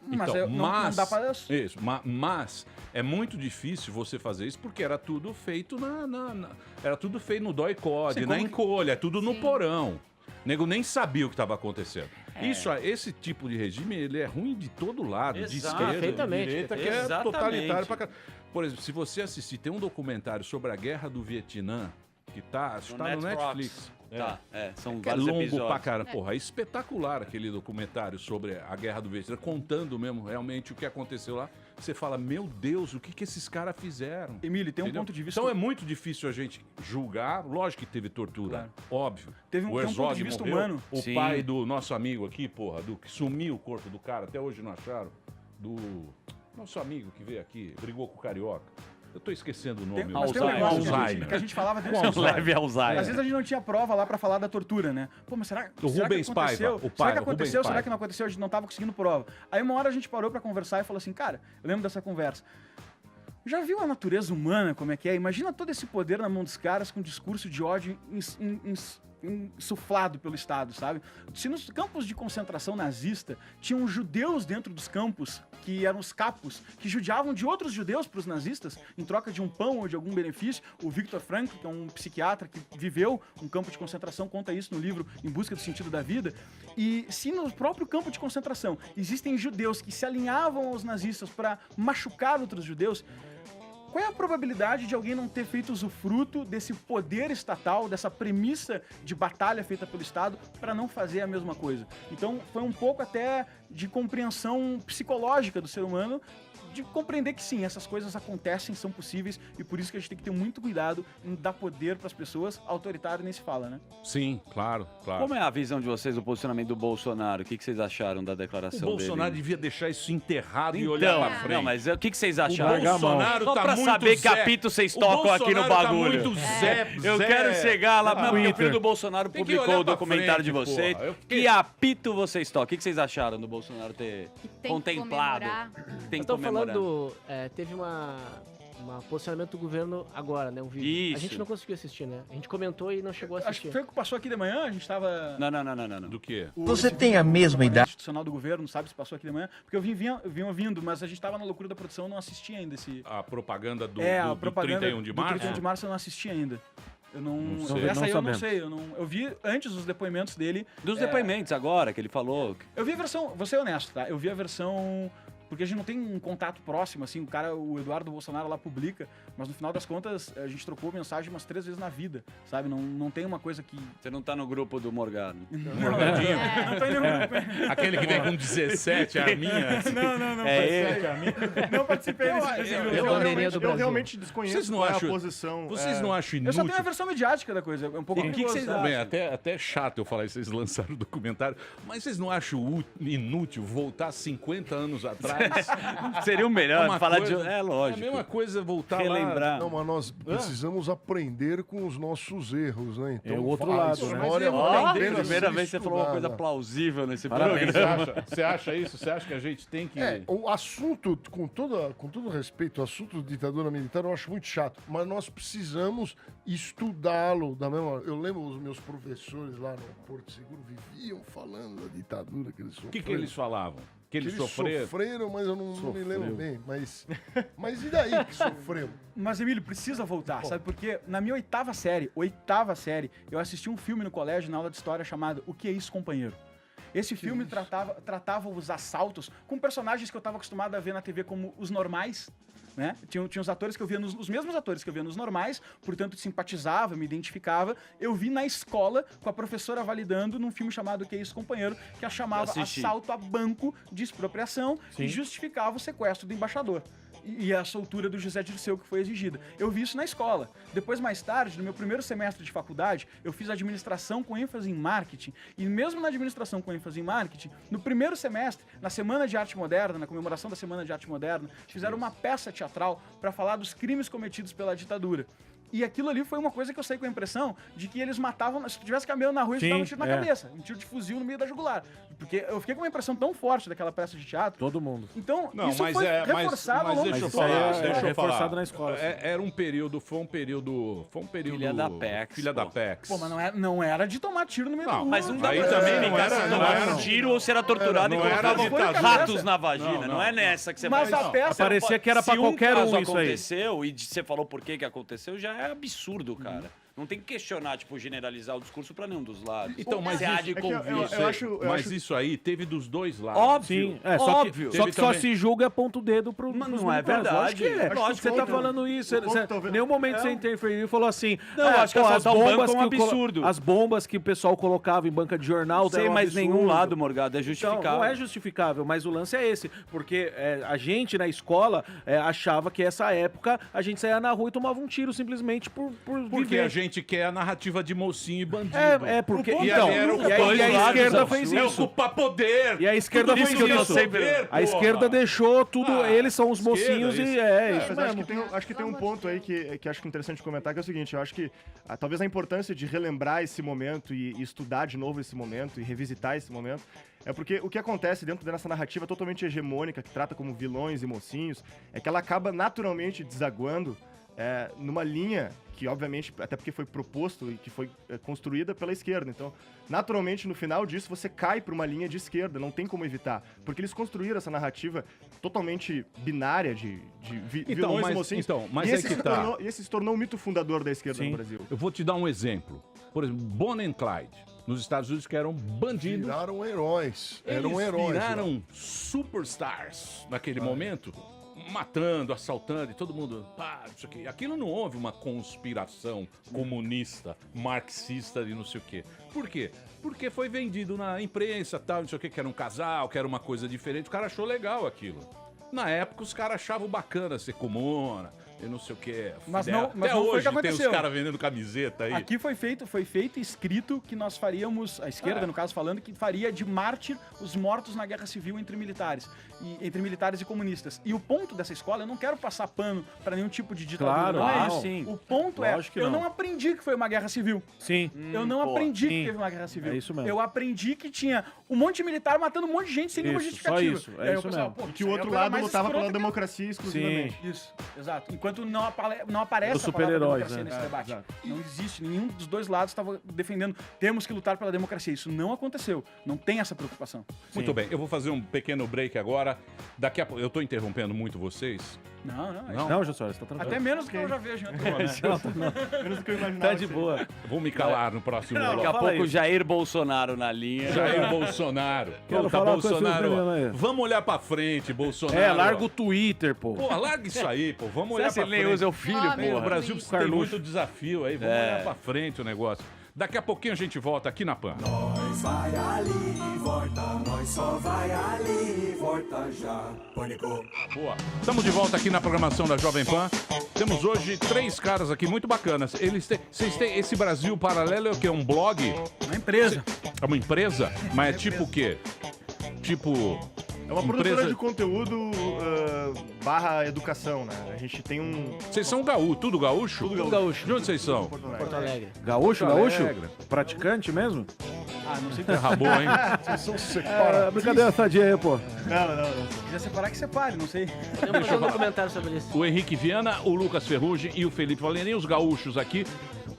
Mas não dá para... Isso, mas é muito difícil você fazer isso porque era tudo feito era tudo feito no dói-code, na encolha, é tudo no porão. O nego nem sabia o que estava acontecendo. Esse tipo de regime, ele é ruim de todo lado, de esquerda, de direita, que é totalitário pra caralho. Por exemplo, se você assistir, tem um documentário sobre a Guerra do Vietnã, que tá no Netflix. São Que é vários longo episódios. pra caramba. Porra, é espetacular aquele documentário sobre a Guerra do Vietnã, contando mesmo realmente o que aconteceu lá. Você fala, meu Deus, o que esses caras fizeram? Emílio, tem um Entendeu? ponto de vista... Então é muito difícil a gente julgar. Lógico que teve tortura, óbvio. Tem um ponto de vista humano. O pai do nosso amigo aqui, porra, que sumiu o corpo do cara, até hoje não acharam. Do nosso amigo que veio aqui, brigou com o Carioca. Eu tô esquecendo o nome. Mas tem um negócio que a gente falava desse leve Alzheimer. Às vezes a gente não tinha prova lá pra falar da tortura, né? Pô, mas será que Rubens aconteceu? Paiva, Será que aconteceu? Será que não aconteceu? A gente não tava conseguindo prova. Aí uma hora a gente parou pra conversar e falou assim, cara, eu lembro dessa conversa. Já viu a natureza humana como é que é? Imagina todo esse poder na mão dos caras com discurso de ódio insuflado pelo Estado, sabe? Se nos campos de concentração nazista tinham judeus dentro dos campos, que eram os capos, que judiavam de outros judeus para os nazistas, em troca de um pão ou de algum benefício, o Viktor Frankl, que é um psiquiatra que viveu um campo de concentração, conta isso no livro Em Busca do Sentido da Vida, e se no próprio campo de concentração existem judeus que se alinhavam aos nazistas para machucar outros judeus, qual é a probabilidade de alguém não ter feito usufruto desse poder estatal, dessa premissa de batalha feita pelo Estado para não fazer a mesma coisa? Então, foi um pouco até de compreensão psicológica do ser humano, de compreender que sim, essas coisas acontecem, são possíveis, e por isso que a gente tem que ter muito cuidado em dar poder para as pessoas. Autoritário nem se fala, né? Sim, claro. Como é a visão de vocês do posicionamento do Bolsonaro? O que vocês acharam da declaração dele? O Bolsonaro devia deixar isso enterrado e olhar pra frente. Não, mas o que vocês acharam? O Bolsonaro só tá pra muito saber Zé. que apito vocês tocam aqui no bagulho. Tá muito Zé. Eu quero chegar lá, porque o filho do Tem Bolsonaro que publicou olhar o pra documentário de frente, vocês. porra. Que apito vocês tocam? O que vocês acharam do Bolsonaro ter tem que contemplado? Tem que Estão comemorar. falando, teve um posicionamento do governo agora, né? Um vídeo. Isso. A gente não conseguiu assistir, né? A gente comentou e não chegou a Acho assistir. que foi o que passou aqui de manhã, a gente tava... Não. Do quê? Você tem a mesma idade? Institucional do governo, sabe se passou aqui de manhã? Porque eu vim ouvindo, mas a gente tava na loucura da produção, não assisti ainda esse... A propaganda do, a do propaganda 31 de março? Do 31 de março eu não assisti ainda. Eu não sei. Essa aí eu não sabemos. sei. Eu vi antes os depoimentos dele. Dos depoimentos agora, que ele falou. Eu vi a versão... Vou ser honesto, tá? Eu vi a versão porque a gente não tem um contato próximo, assim, o Eduardo Bolsonaro lá publica, mas no final das contas a gente trocou mensagem umas 3 vezes na vida, sabe? Não tem uma coisa que... Você não tá no grupo do Morgado. Morgadinho. Não tô indo no grupo. Aquele que vem com 17 arminhas. Não. Não participei desse grupo. Eu realmente desconheço qual é a posição. Vocês não acham inútil? Eu só tenho a versão midiática da coisa, é um pouco... O que vocês... Bem, até chato eu falar isso, vocês lançaram o documentário, mas vocês não acham inútil voltar 50 anos atrás? Seria o melhor falar coisa, de... É lógico. É a mesma coisa voltar relembrar. Não, mas nós precisamos aprender com os nossos erros, né? Então, é o outro lado, né? Primeira vez você falou uma coisa plausível nesse programa. Você acha isso? Você acha que a gente tem que... O assunto, com todo respeito, o assunto de ditadura militar eu acho muito chato, mas nós precisamos estudá-lo da mesma... Eu lembro os meus professores lá no Porto Seguro viviam falando da ditadura que eles sofreram. O que eles falavam? Que eles sofreram, mas eu não me lembro bem. Mas e daí que sofreu? Mas, Emílio, precisa voltar, sabe? Porque na minha oitava série, eu assisti um filme no colégio, na aula de história, chamado O Que É Isso, Companheiro? Esse filme tratava os assaltos com personagens que eu estava acostumado a ver na TV como os normais, né? Tinha os atores que eu via, os mesmos atores que eu via nos normais, portanto simpatizava, me identificava. Eu vi na escola com a professora validando num filme chamado O Que É Isso, Companheiro, que a chamava Assalto a Banco de Expropriação e justificava o sequestro do embaixador. E a soltura do José Dirceu que foi exigida. Eu vi isso na escola. Depois, mais tarde, no meu primeiro semestre de faculdade, eu fiz administração com ênfase em marketing. E mesmo na administração com ênfase em marketing, no primeiro semestre, na Semana de Arte Moderna, na comemoração da Semana de Arte Moderna, fizeram uma peça teatral para falar dos crimes cometidos pela ditadura. E aquilo ali foi uma coisa que eu saí com a impressão de que eles matavam, se tivesse caminhão na rua, eles davam um tiro na cabeça, um tiro de fuzil no meio da jugular. Porque eu fiquei com uma impressão tão forte daquela peça de teatro. Todo mundo. Então, isso foi reforçado ao longo deixa eu falar. Reforçado na escola. Era um período, foi um período... Filha da Pex. Filha da Pex. Pô, mas não era de tomar tiro no meio da rua. Mas não dá pra também ligar se não era tiro ou se era torturado e colocavam ratos na vagina. Não é nessa que você vai... Mas a peça... Parecia que era pra qualquer um isso aí. Se aconteceu e você falou por que aconteceu, já é absurdo, cara. Não tem que questionar, tipo, generalizar o discurso pra nenhum dos lados. Então, mas isso aí teve dos dois lados. Óbvio. Sim, óbvio. Só que só se julga ponto dedo pro... Mas não é verdade. Lógico que você tá falando isso. Em nenhum momento você interferiu e falou assim... Não, acho que as bombas é um absurdo. As bombas que o pessoal colocava em banca de jornal... Não sei, mas nenhum lado, Morgado, é justificável. Então, não é justificável, mas o lance é esse. Porque a gente, na escola, achava que essa época a gente saía na rua e tomava um tiro simplesmente por porque a gente quer a narrativa de mocinho e bandido. Porque... Então, e a esquerda fez isso. É ocupar poder. E a esquerda fez isso. A esquerda deixou tudo... Eles são os mocinhos e isso mesmo. Acho que tem um ponto aí que acho interessante comentar, que é o seguinte, eu acho que talvez a importância de relembrar esse momento e estudar de novo esse momento e revisitar esse momento é porque o que acontece dentro dessa narrativa totalmente hegemônica, que trata como vilões e mocinhos, é que ela acaba naturalmente desaguando numa linha que, obviamente, até porque foi proposto e que foi construída pela esquerda. Então, naturalmente, no final disso, você cai para uma linha de esquerda, não tem como evitar. Porque eles construíram essa narrativa totalmente binária de vilões e mocinhos. Mas e esse se tornou o mito fundador da esquerda no Brasil. Eu vou te dar um exemplo. Por exemplo, Bonnie and Clyde, nos Estados Unidos, que eram bandidos. Viraram heróis. Viraram superstars naquele momento. Matando, assaltando e todo mundo... isso aqui. Aquilo não houve uma conspiração comunista, marxista e não sei o quê. Por quê? Porque foi vendido na imprensa, tal, não sei o quê, que era um casal, que era uma coisa diferente. O cara achou legal aquilo. Na época, os caras achavam bacana ser comuna, eu não sei o quê. Mas não hoje foi o que aconteceu. Tem os caras vendendo camiseta aí. Aqui foi feito e escrito que nós faríamos, a esquerda, no caso, falando que faria de mártir os mortos na guerra civil entre militares e comunistas. E o ponto dessa escola, eu não quero passar pano para nenhum tipo de ditadura. Claro, não é isso. Sim. O ponto eu não aprendi que foi uma guerra civil. Sim. Eu não aprendi que teve uma guerra civil. É isso mesmo. Eu aprendi que tinha um monte de militar matando um monte de gente sem nenhuma justificativa. Só isso. É isso mesmo. E que o outro lado lutava pela democracia exclusivamente. Sim. Isso, exato. Enquanto não aparece a palavra democracia nesse debate. Exato. Não existe. Nenhum dos dois lados estava defendendo temos que lutar pela democracia. Isso não aconteceu. Não tem essa preocupação. Muito bem. Eu vou fazer um pequeno break agora. Daqui a pouco... Eu estou interrompendo muito vocês, Não, Jô Soares, tá tranquilo. Até menos do que eu já vejo em outro momento. Menos do que eu imaginava. Tá de boa. Vou me calar no próximo Daqui bloco. a pouco Jair Bolsonaro na linha. Jair Bolsonaro. Quero Puta, falar com esse Bolsonaro. menino aí. Vamos olhar pra frente, Bolsonaro. É, larga o Twitter, pô. Pô, larga isso aí, pô. Vamos olhar Você pra nem frente. usa o filho, O Brasil pô. tem muito desafio aí. Vamos olhar pra frente o negócio. Daqui a pouquinho a gente volta aqui na PAN. Nós vai ali e volta, nós só vai ali e volta já. Pânico. Boa. Estamos de volta aqui na programação da Jovem Pan. Temos hoje 3 caras aqui muito bacanas. Vocês têm esse Brasil Paralelo é o quê? Um blog? Uma empresa. É uma empresa? Mas é tipo o quê? Tipo... É uma produtora de conteúdo barra educação, né? A gente tem um... Vocês são tudo gaúcho? Tudo gaúcho. De onde vocês são? Porto Alegre. Gaúcho? Porto Gaúcho? Alegre. Praticante mesmo? Ah, não sei É rabô, hein? Vocês são separados. Brincadeira sadia aí, pô. Não. Se quiser separar, que separe, não sei. Eu vou fazer um comentário sobre isso. O Henrique Viana, o Lucas Ferrugem e o Felipe Valeni, os gaúchos aqui.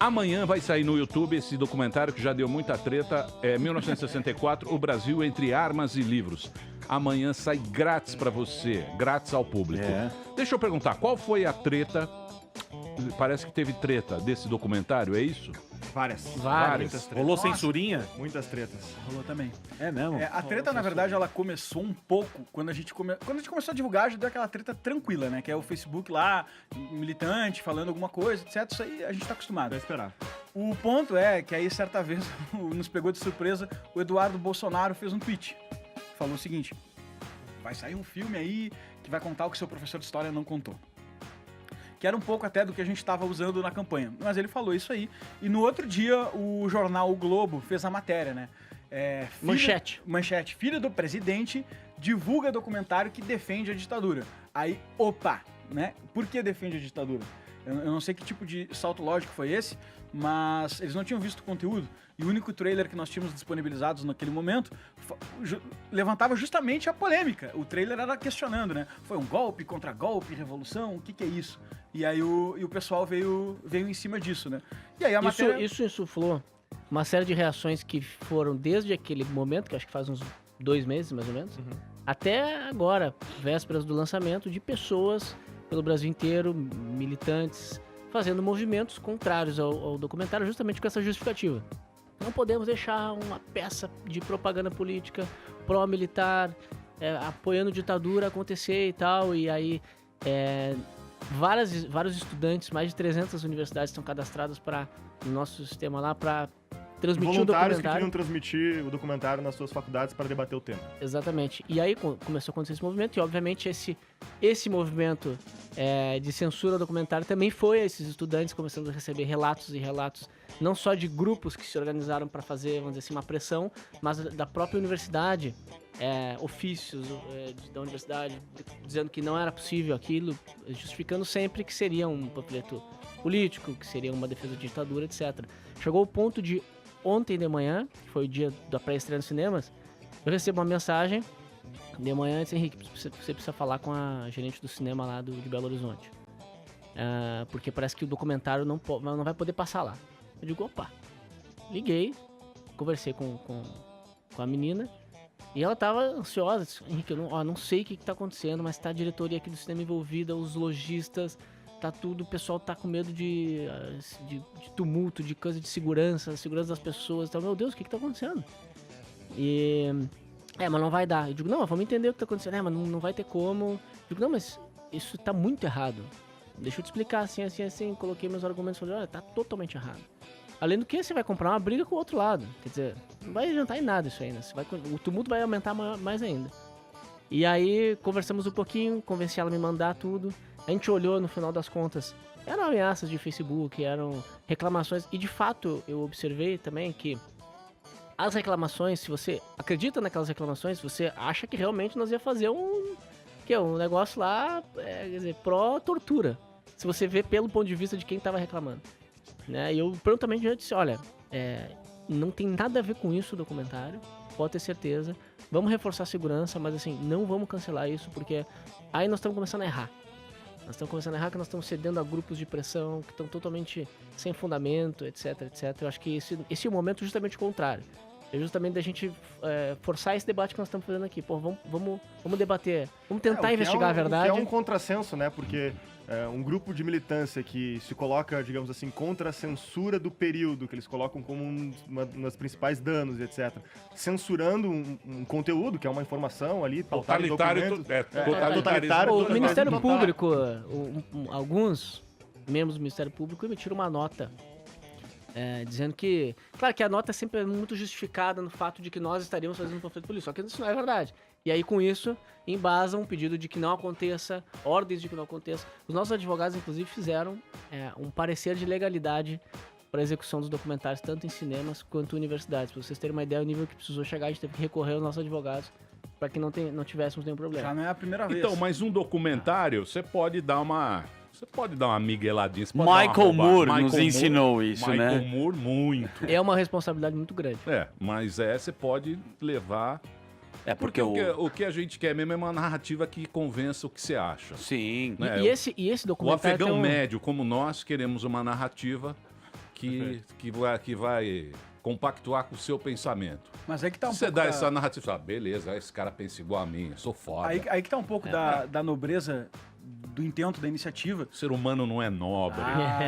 Amanhã vai sair no YouTube esse documentário que já deu muita treta. 1964, o Brasil entre armas e livros. Amanhã sai grátis pra você, grátis ao público. Deixa eu perguntar, qual foi a treta? Parece que teve treta desse documentário, é isso? Várias. Muitas tretas. Rolou censurinha? Muitas tretas. Rolou também. É mesmo? A treta, na verdade, ela começou um pouco quando a gente começou a divulgar, já deu aquela treta tranquila, né? Que é o Facebook lá, militante, falando alguma coisa, etc. Isso aí a gente tá acostumado. Vai esperar. O ponto é que aí, certa vez, nos pegou de surpresa, o Eduardo Bolsonaro fez um tweet. Falou o seguinte: vai sair um filme aí que vai contar o que seu professor de história não contou. Que era um pouco até do que a gente estava usando na campanha. Mas ele falou isso aí. E no outro dia, o jornal O Globo fez a matéria, né? Manchete. Filho do presidente divulga documentário que defende a ditadura. Aí, opa, né? Por que defende a ditadura? Eu não sei que tipo de salto lógico foi esse, mas eles não tinham visto o conteúdo. E o único trailer que nós tínhamos disponibilizados naquele momento levantava justamente a polêmica. O trailer era questionando, né? Foi um golpe, contra-golpe, revolução, o que é isso? E aí o pessoal veio em cima disso, né? E aí a matéria... Isso insuflou uma série de reações que foram desde aquele momento, que acho que faz uns 2 meses, mais ou menos, até agora, vésperas do lançamento, de pessoas pelo Brasil inteiro, militantes, fazendo movimentos contrários ao documentário, justamente com essa justificativa. Não podemos deixar uma peça de propaganda política pró-militar, apoiando ditadura acontecer e tal, e aí vários estudantes, mais de 300 universidades estão cadastradas no nosso sistema lá para transmitir o documentário. Voluntários que queriam transmitir o documentário nas suas faculdades para debater o tema. Exatamente. E aí começou a acontecer esse movimento, e obviamente esse movimento de censura ao documentário também foi esses estudantes começando a receber relatos e relatos, não só de grupos que se organizaram para fazer, vamos dizer assim, uma pressão, mas da própria universidade, ofícios da universidade dizendo que não era possível aquilo, justificando sempre que seria um panfleto político, que seria uma defesa da ditadura, etc. Chegou ao ponto de ontem de manhã, que foi o dia da pré-estreia nos cinemas, eu recebo uma mensagem de manhã e disse: Henrique, você precisa falar com a gerente do cinema lá de Belo Horizonte. Porque parece que o documentário não vai poder passar lá. Eu digo, opa. Liguei, conversei com a menina e ela tava ansiosa. Disse: Henrique, eu não sei o que tá acontecendo, mas tá a diretoria aqui do cinema envolvida, os lojistas, tá tudo, o pessoal tá com medo de tumulto, de coisa de segurança das pessoas. Então, meu Deus, o que tá acontecendo? Mas não vai dar. Eu digo, não, mas vamos entender o que tá acontecendo. Mas não vai ter como. Eu digo, não, mas isso tá muito errado. Deixa eu te explicar, assim. Coloquei meus argumentos e falei, olha, tá totalmente errado. Além do que, você vai comprar uma briga com o outro lado. Quer dizer, não vai adiantar em nada isso aí, né? O tumulto vai aumentar mais ainda. E aí, conversamos um pouquinho, convenci ela a me mandar tudo. A gente olhou, no final das contas, eram ameaças de Facebook, eram reclamações. E, de fato, eu observei também que as reclamações, se você acredita naquelas reclamações, você acha que realmente nós ia fazer um negócio lá, quer dizer, pró-tortura. Se você vê pelo ponto de vista de quem estava reclamando. Né? E eu prontamente já disse, olha, não tem nada a ver com isso o documentário, pode ter certeza. Vamos reforçar a segurança, mas assim, não vamos cancelar isso, porque aí nós estamos começando a errar. Nós estamos começando a errar que nós estamos cedendo a grupos de pressão que estão totalmente sem fundamento, etc, etc. Eu acho que esse é o momento justamente contrário. é justamente da gente forçar esse debate que nós estamos fazendo aqui. Pô, vamos debater, vamos tentar investigar a verdade. O que é um contrassenso, né? Porque um grupo de militância que se coloca, digamos assim, contra a censura do período, que eles colocam como uma das principais danos, etc. Censurando um conteúdo, que é uma informação ali, totalitário. Totalitário. O Ministério Público, alguns membros do Ministério Público emitiram uma nota dizendo que... Claro que a nota sempre é muito justificada no fato de que nós estaríamos fazendo um panfleto político, só que isso não é verdade. E aí, com isso, embasam um pedido de que não aconteça, ordens de que não aconteça. Os nossos advogados, inclusive, fizeram um parecer de legalidade para a execução dos documentários, tanto em cinemas quanto universidades. Para vocês terem uma ideia do nível que precisou chegar, a gente teve que recorrer aos nossos advogados para que não tivéssemos nenhum problema. Já não é a primeira vez. Então, mas um documentário, você pode dar uma migueladinha. Michael Moore nos ensinou isso, né? Michael Moore, muito. É uma responsabilidade muito grande. Mas você pode levar... Porque o que a gente quer mesmo é uma narrativa que convença o que você acha. Sim. Né? E esse documentário... O afegão médio, como nós, queremos uma narrativa que vai compactuar com o seu pensamento. Mas aí que tá Se você dá essa narrativa, beleza, esse cara pensa igual a mim, eu sou foda. Aí que tá um pouco da nobreza do intento da iniciativa. O ser humano não é nobre.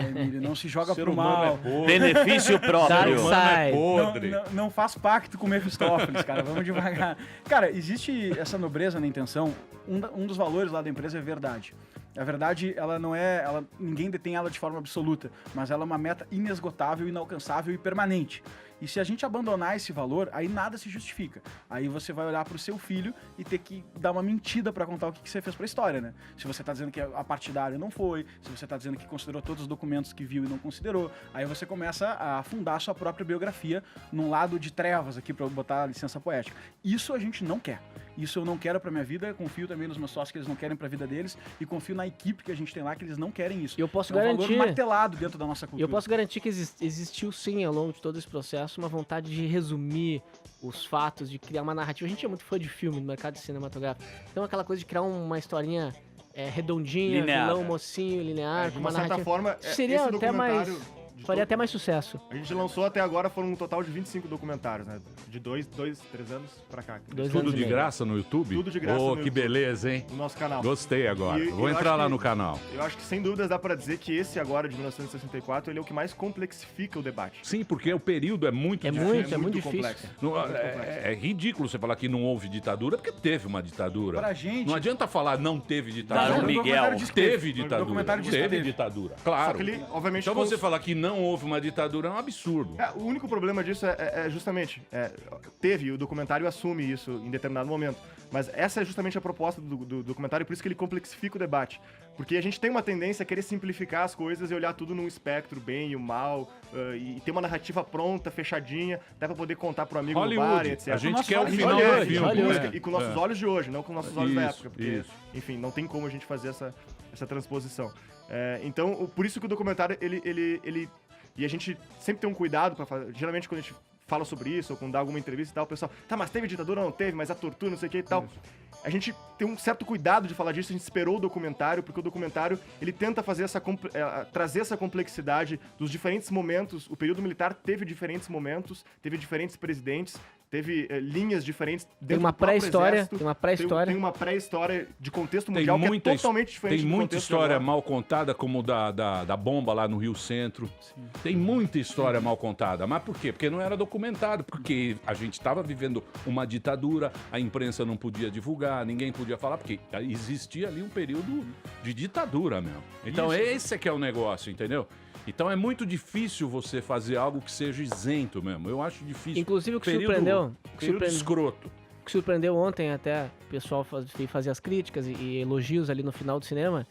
Emílio, não se joga pro É mal. Benefício próprio. O ser humano é podre. Não faz pacto com Mefistófeles, cara. Vamos devagar. Cara, existe essa nobreza na intenção. Um dos valores lá da empresa é verdade. A verdade, ela não é... ninguém detém ela de forma absoluta, mas ela é uma meta inesgotável, inalcançável e permanente. E se a gente abandonar esse valor, aí nada se justifica. Aí você vai olhar pro seu filho e ter que dar uma mentira pra contar o que você fez pra história, né? Se você tá dizendo que a partidária não foi, se você tá dizendo que considerou todos os documentos que viu e não considerou, aí você começa a afundar a sua própria biografia num lado de trevas aqui, pra botar a licença poética. Isso a gente não quer. Isso eu não quero pra minha vida, confio também nos meus sócios que eles não querem pra vida deles e confio na equipe que a gente tem lá que eles não querem isso. Eu posso garantir... garantir... um valor martelado dentro da nossa cultura. Eu posso garantir que existiu sim, ao longo de todo esse processo, uma vontade de resumir os fatos, de criar uma narrativa. A gente é muito fã de filme, do mercado cinematográfico. Então aquela coisa de criar uma historinha redondinha, linear, vilão, mocinho, linear, de com uma certa narrativa. forma, seria esse até mais... documentário faria até mais sucesso. A gente lançou até agora, foram um total de 25 documentários, né? De 3 anos pra cá. Tudo de graça no YouTube? Tudo de graça no YouTube. Que beleza, hein? No nosso canal. Gostei agora. Vou entrar lá no canal. Eu acho que, sem dúvidas, dá pra dizer que esse agora, de 1964, ele é o que mais complexifica o debate. Sim, porque o período é muito difícil. É muito difícil. Complexo. É ridículo você falar que não houve ditadura, porque teve uma ditadura. Pra gente... Não adianta falar não teve ditadura. Não, Miguel. Teve ditadura. Teve ditadura. Claro. Só que ele, obviamente, então você falar que não houve uma ditadura é um absurdo. O único problema disso é justamente... teve, o documentário assume isso em determinado momento. Mas essa é justamente a proposta do documentário, por isso que ele complexifica o debate. Porque a gente tem uma tendência a querer simplificar as coisas e olhar tudo num espectro, o bem e o mal, e ter uma narrativa pronta, fechadinha, até pra poder contar pro amigo no bar, etc. A gente quer o final do filme. E com nossos olhos de hoje, não com nossos olhos da época. Porque, isso. enfim, não tem como a gente fazer essa transposição. Então, por isso que o documentário, ele e a gente sempre tem um cuidado pra fazer. Geralmente, quando a gente fala sobre isso, ou quando dá alguma entrevista e tal, o pessoal, tá, mas teve ditadura ou não teve, mas a tortura, não sei o que e tal. A gente tem um certo cuidado de falar disso, a gente esperou o documentário, porque o documentário, ele tenta fazer trazer essa complexidade dos diferentes momentos. O período militar teve diferentes momentos, teve diferentes presidentes, teve linhas diferentes dentro tem uma do próprio pré-história, exército. Tem uma pré-história. Tem uma pré-história de contexto mundial que é totalmente diferente. Tem muita história mal contada, como da bomba lá no Rio Centro. Sim. Tem muita história mal contada. Mas por quê? Porque não era documentado. Porque a gente estava vivendo uma ditadura, a imprensa não podia divulgar, ninguém podia falar, porque existia ali um período de ditadura mesmo. Então esse é que é o negócio, entendeu? Então é muito difícil você fazer algo que seja isento mesmo. Eu acho difícil. Inclusive o que surpreendeu... escroto. O que surpreendeu ontem até o pessoal fazer as críticas e elogios ali no final do cinema,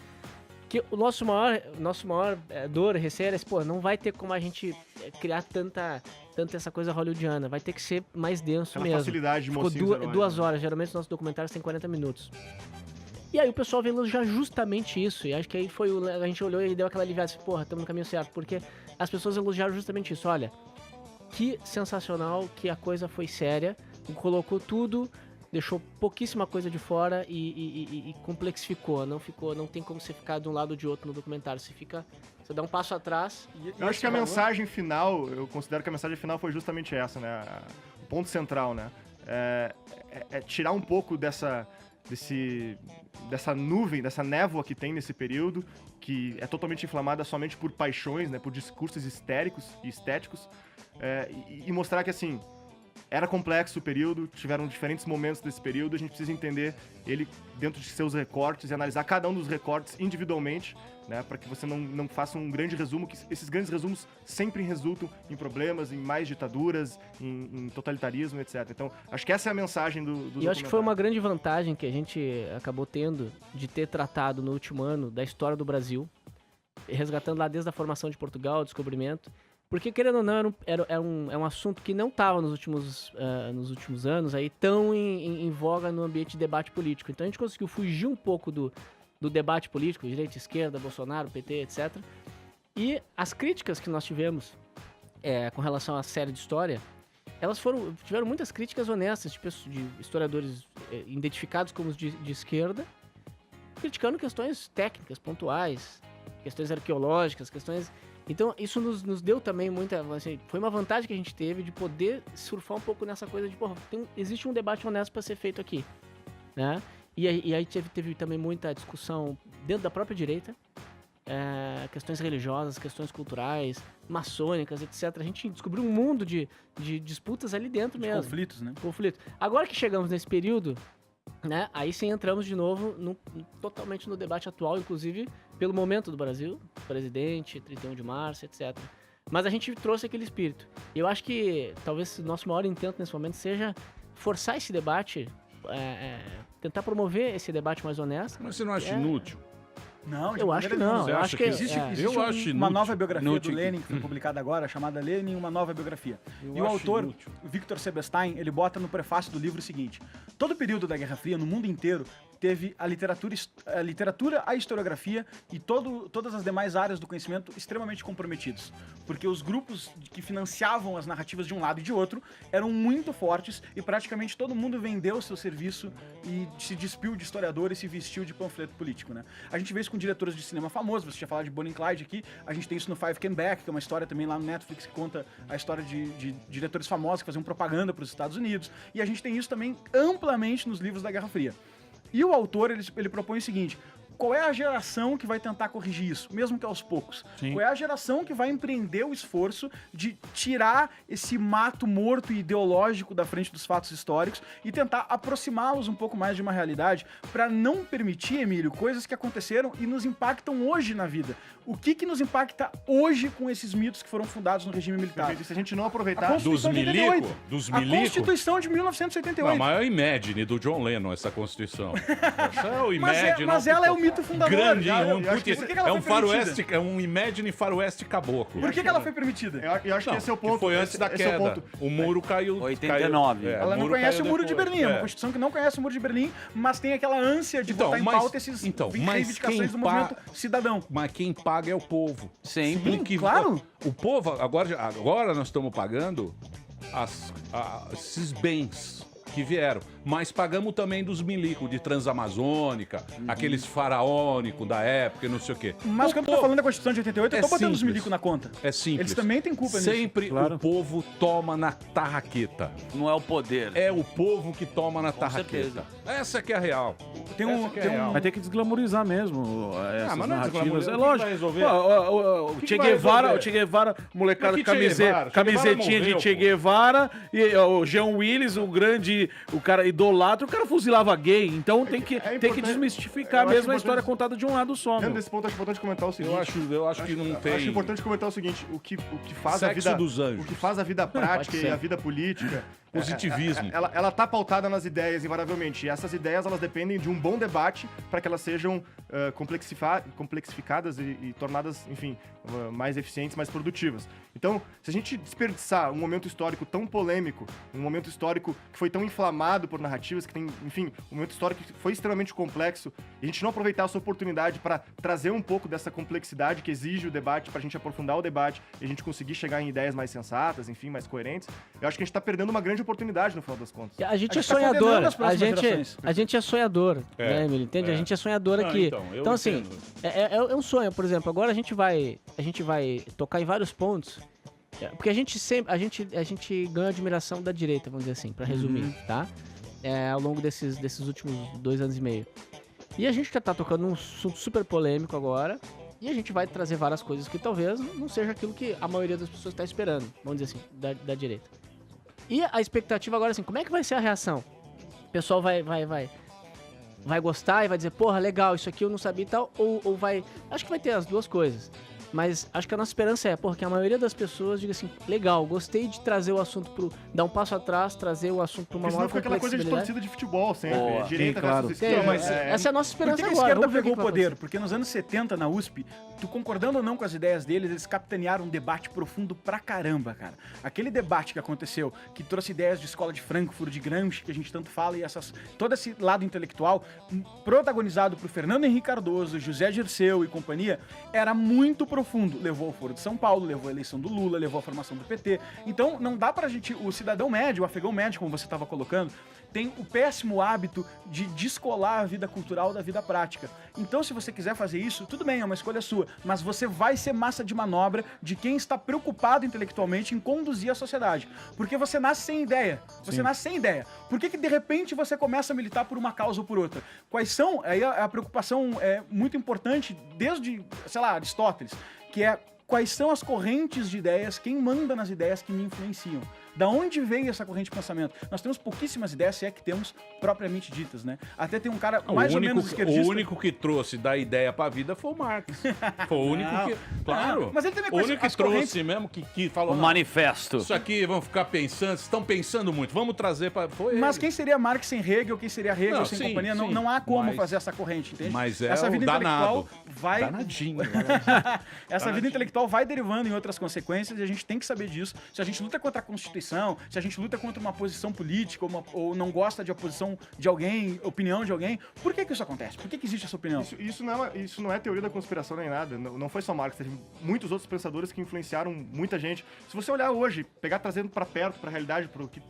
que o nosso maior dor, receio era pô, não vai ter como a gente criar tanta essa coisa hollywoodiana, vai ter que ser mais denso aquela mesmo. Facilidade de ficou 2 horas, geralmente os nossos documentários têm 40 minutos. E aí o pessoal veio elogiar justamente isso, e acho que aí a gente olhou e deu aquela aliviada, porra, estamos no caminho certo, porque as pessoas elogiaram justamente isso, olha, que sensacional, que a coisa foi séria, colocou tudo, deixou pouquíssima coisa de fora e complexificou, não tem como você ficar de um lado ou de outro no documentário, você dá um passo atrás. Eu acho que a mensagem final, eu considero que a mensagem final foi justamente essa, né? ponto central, né? É tirar um pouco dessa nuvem, dessa névoa que tem nesse período, que é totalmente inflamada somente por paixões, né, por discursos histéricos e estéticos, e mostrar que, assim, era complexo o período, tiveram diferentes momentos desse período, a gente precisa entender ele dentro de seus recortes e analisar cada um dos recortes individualmente, né, para que você não faça um grande resumo, que esses grandes resumos sempre resultam em problemas, em mais ditaduras, em totalitarismo, etc. Então, acho que essa é a mensagem do E eu acho que foi uma grande vantagem que a gente acabou tendo de ter tratado no último ano da história do Brasil, resgatando lá desde a formação de Portugal, o descobrimento, porque, querendo ou não, é um assunto que não estava nos últimos anos aí tão em voga no ambiente de debate político. Então a gente conseguiu fugir um pouco do debate político, direita, esquerda, Bolsonaro, PT, etc. E as críticas que nós tivemos com relação à série de história, elas tiveram muitas críticas honestas de historiadores identificados como de esquerda, criticando questões técnicas, pontuais, questões arqueológicas, questões... Então, isso nos deu também muita... Assim, foi uma vantagem que a gente teve de poder surfar um pouco nessa coisa de, existe um debate honesto para ser feito aqui, né? E aí teve também muita discussão dentro da própria direita, questões religiosas, questões culturais, maçônicas, etc. A gente descobriu um mundo de disputas ali dentro mesmo. Conflitos, né? Conflitos. Agora que chegamos nesse período, né, aí sim entramos de novo totalmente no debate atual, inclusive pelo momento do Brasil, presidente, 31 de março, etc. Mas a gente trouxe aquele espírito. Eu acho que talvez o nosso maior intento nesse momento seja forçar esse debate, tentar promover esse debate mais honesto. Mas você não acha inútil? Não, eu acho que não. Eu acho que existe uma nova biografia inútil do Lenin que foi publicada agora, chamada Lenin, uma nova biografia. E o autor, Victor Sebestein, ele bota no prefácio do livro o seguinte: todo o período da Guerra Fria, no mundo inteiro, teve a literatura, a historiografia e todas as demais áreas do conhecimento extremamente comprometidos. Porque os grupos que financiavam as narrativas de um lado e de outro eram muito fortes e praticamente todo mundo vendeu o seu serviço e se despiu de historiador e se vestiu de panfleto político, né? A gente vê isso com diretores de cinema famosos, você tinha falado de Bonnie and Clyde aqui, a gente tem isso no Five Came Back, que é uma história também lá no Netflix que conta a história de diretores famosos que faziam propaganda para os Estados Unidos, e a gente tem isso também amplamente nos livros da Guerra Fria. E o autor, ele propõe o seguinte: qual é a geração que vai tentar corrigir isso, mesmo que aos poucos? Sim. Qual é a geração que vai empreender o esforço de tirar esse mato morto e ideológico da frente dos fatos históricos e tentar aproximá-los um pouco mais de uma realidade para não permitir, Emílio, coisas que aconteceram e nos impactam hoje na vida? O que nos impacta hoje com esses mitos que foram fundados no regime militar? Se a gente não aproveitar... Dos milico? A Constituição de 1988. Não, mas é o Imagine do John Lennon, essa Constituição. Essa é o Imagine. Mas ela é o mito fundador. Grande, é um faroeste, é um Imagine faroeste caboclo. Por que ela foi permitida? Eu acho que esse é o ponto. Foi antes da queda. O muro caiu... 89. Ela não conhece o Muro de Berlim. É uma Constituição que não conhece o Muro de Berlim, mas tem aquela ânsia de botar em pauta esses reivindicações do movimento cidadão. Mas quem paga é o povo. Sempre. Sim, claro. O povo, agora nós estamos pagando esses bens que vieram, mas pagamos também dos milico de Transamazônica, aqueles faraônicos da época e não sei o quê. Mas quando eu tô falando da Constituição de 88, eu tô botando os milico na conta. É simples. Eles também têm culpa nisso. Sempre o povo toma na tarraqueta. Não é o poder. É o povo que toma na tarraqueta. Certeza. Essa que é a real. Vai ter que desglamorizar mesmo essas mas não é narrativas. desglamorizar. É O que lógico. vai resolver? O Che Guevara, molecada de camisetinha de Che Guevara, e o Jean Willis, o grande, o cara idolatra, o cara fuzilava gay, então tem que desmistificar mesmo a história contada de um lado só. Dentro desse ponto, acho importante comentar o seguinte. Eu acho que não tem... Acho importante comentar o seguinte, o que faz Sexo a vida... dos anjos. O que faz a vida prática e a vida política... Positivismo. Ela tá pautada nas ideias, invariavelmente. E essas ideias, elas dependem de um bom debate para que elas sejam complexificadas e tornadas, enfim, mais eficientes, mais produtivas. Então, se a gente desperdiçar um momento histórico tão polêmico, um momento histórico que foi tão inflamado por narrativas, que tem, enfim, um momento histórico que foi extremamente complexo, e a gente não aproveitar essa oportunidade para trazer um pouco dessa complexidade que exige o debate, para a gente aprofundar o debate e a gente conseguir chegar em ideias mais sensatas, enfim, mais coerentes, eu acho que a gente tá perdendo uma grande oportunidade no final das contas. A gente é sonhador. A gente é sonhador, né, Emílio? Entende? A gente é sonhador aqui. Então assim, é um sonho. Por exemplo, agora a gente vai tocar em vários pontos Porque a gente ganha admiração da direita, vamos dizer assim, pra resumir, tá? Ao longo desses últimos 2 anos e meio. E a gente já tá tocando um assunto super polêmico agora, e a gente vai trazer várias coisas que talvez não seja aquilo que a maioria das pessoas está esperando, vamos dizer assim, da direita. E a expectativa agora, assim, como é que vai ser a reação? O pessoal vai gostar e vai dizer, porra, legal, isso aqui eu não sabia e tal, ou vai... Acho que vai ter as duas coisas. Mas acho que a nossa esperança é, porque a maioria das pessoas diga assim, legal, gostei de trazer o assunto dar um passo atrás, trazer o assunto para uma maior complexidade. Aquela coisa de torcida de futebol sempre, direita claro. Essa é a nossa esperança agora. Por que a esquerda pegou o poder? Porque nos anos 70, na USP, tu concordando ou não com as ideias deles, eles capitanearam um debate profundo pra caramba, cara. Aquele debate que aconteceu, que trouxe ideias de escola de Frankfurt, de Gramsci, que a gente tanto fala, e todo esse lado intelectual, protagonizado por Fernando Henrique Cardoso, José Dirceu e companhia, era muito profundo. Levou ao Foro de São Paulo, levou a eleição do Lula, levou a formação do PT. Então, não dá pra gente... O cidadão médio, o afegão médio, como você estava colocando, tem o péssimo hábito de descolar a vida cultural da vida prática. Então, se você quiser fazer isso, tudo bem, é uma escolha sua. Mas você vai ser massa de manobra de quem está preocupado intelectualmente em conduzir a sociedade. Porque você nasce sem ideia. Você nasce sem ideia. Por que de repente você começa a militar por uma causa ou por outra? Quais são... Aí a preocupação é muito importante desde, sei lá, Aristóteles, que é quais são as correntes de ideias, quem manda nas ideias que me influenciam. Da onde veio essa corrente de pensamento? Nós temos pouquíssimas ideias, se é que temos propriamente ditas, né? Até tem um cara mais ou menos esquerdista. O único que trouxe da ideia pra vida foi o Marx. Foi o único que... Claro. Mas ele também o único que trouxe mesmo, que falou... O manifesto. Isso aqui, vamos ficar pensando, vocês estão pensando muito, vamos trazer pra... Mas quem seria Marx sem Hegel, quem seria Hegel sem companhia? Sim, não há como fazer essa corrente, entende? Mas é essa vida danado. Vai... Danadinho. Essa vida intelectual vai derivando em outras consequências e a gente tem que saber disso. Se a gente luta contra a Constituição, se a gente luta contra uma posição política ou não gosta de oposição de alguém, opinião de alguém, por que isso acontece? Por que existe essa opinião? Isso não é teoria da conspiração nem nada. Não foi só Marx, teve muitos outros pensadores que influenciaram muita gente. Se você olhar hoje, trazendo pra perto, pra realidade, pro que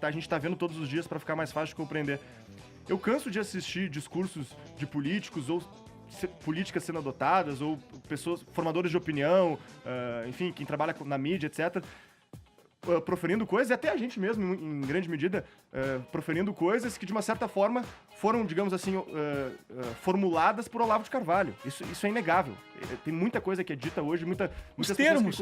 a gente tá vendo todos os dias pra ficar mais fácil de compreender. Eu canso de assistir discursos de políticos ou políticas sendo adotadas, ou pessoas, formadores de opinião, enfim, quem trabalha na mídia, etc., proferindo coisas, e até a gente mesmo, em grande medida, proferindo coisas que, de uma certa forma, foram, digamos assim, formuladas por Olavo de Carvalho. Isso é inegável. Tem muita coisa que é dita hoje, os termos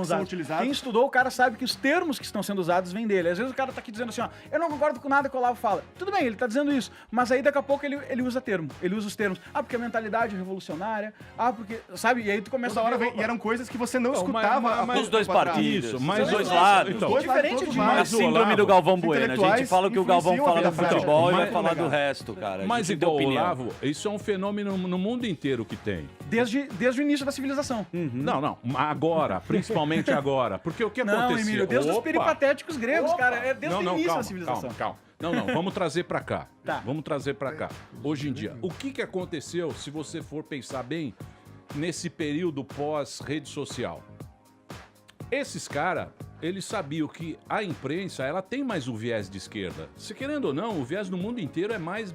são utilizados. Quem estudou, o cara sabe que os termos que estão sendo usados vêm dele. Às vezes o cara tá aqui dizendo assim, ó, eu não concordo com nada que o Olavo fala. Tudo bem, ele tá dizendo isso, mas aí daqui a pouco ele usa termo, ele usa os termos. Porque a mentalidade é revolucionária, porque, sabe, e aí tu começa e eram coisas que você não escutava dos dois partidos. Isso, mas os dois lados. Então, diferente de a síndrome do Galvão Bueno. A gente fala que o Galvão fala do futebol e vai falar do resto, cara. Mas igual o Olavo, isso é um fenômeno no mundo inteiro que tem. Desde o início da civilização. Não, agora, principalmente agora. Porque o que aconteceu? Não, Emílio, desde os peripatéticos gregos, cara, é desde o início da civilização. Calma. Não, vamos trazer pra cá. Tá. Vamos trazer pra cá. Hoje em dia, o que aconteceu, se você for pensar bem, nesse período pós-rede social? Esses caras, eles sabiam que a imprensa, ela tem mais um viés de esquerda. Se querendo ou não, o viés no mundo inteiro é mais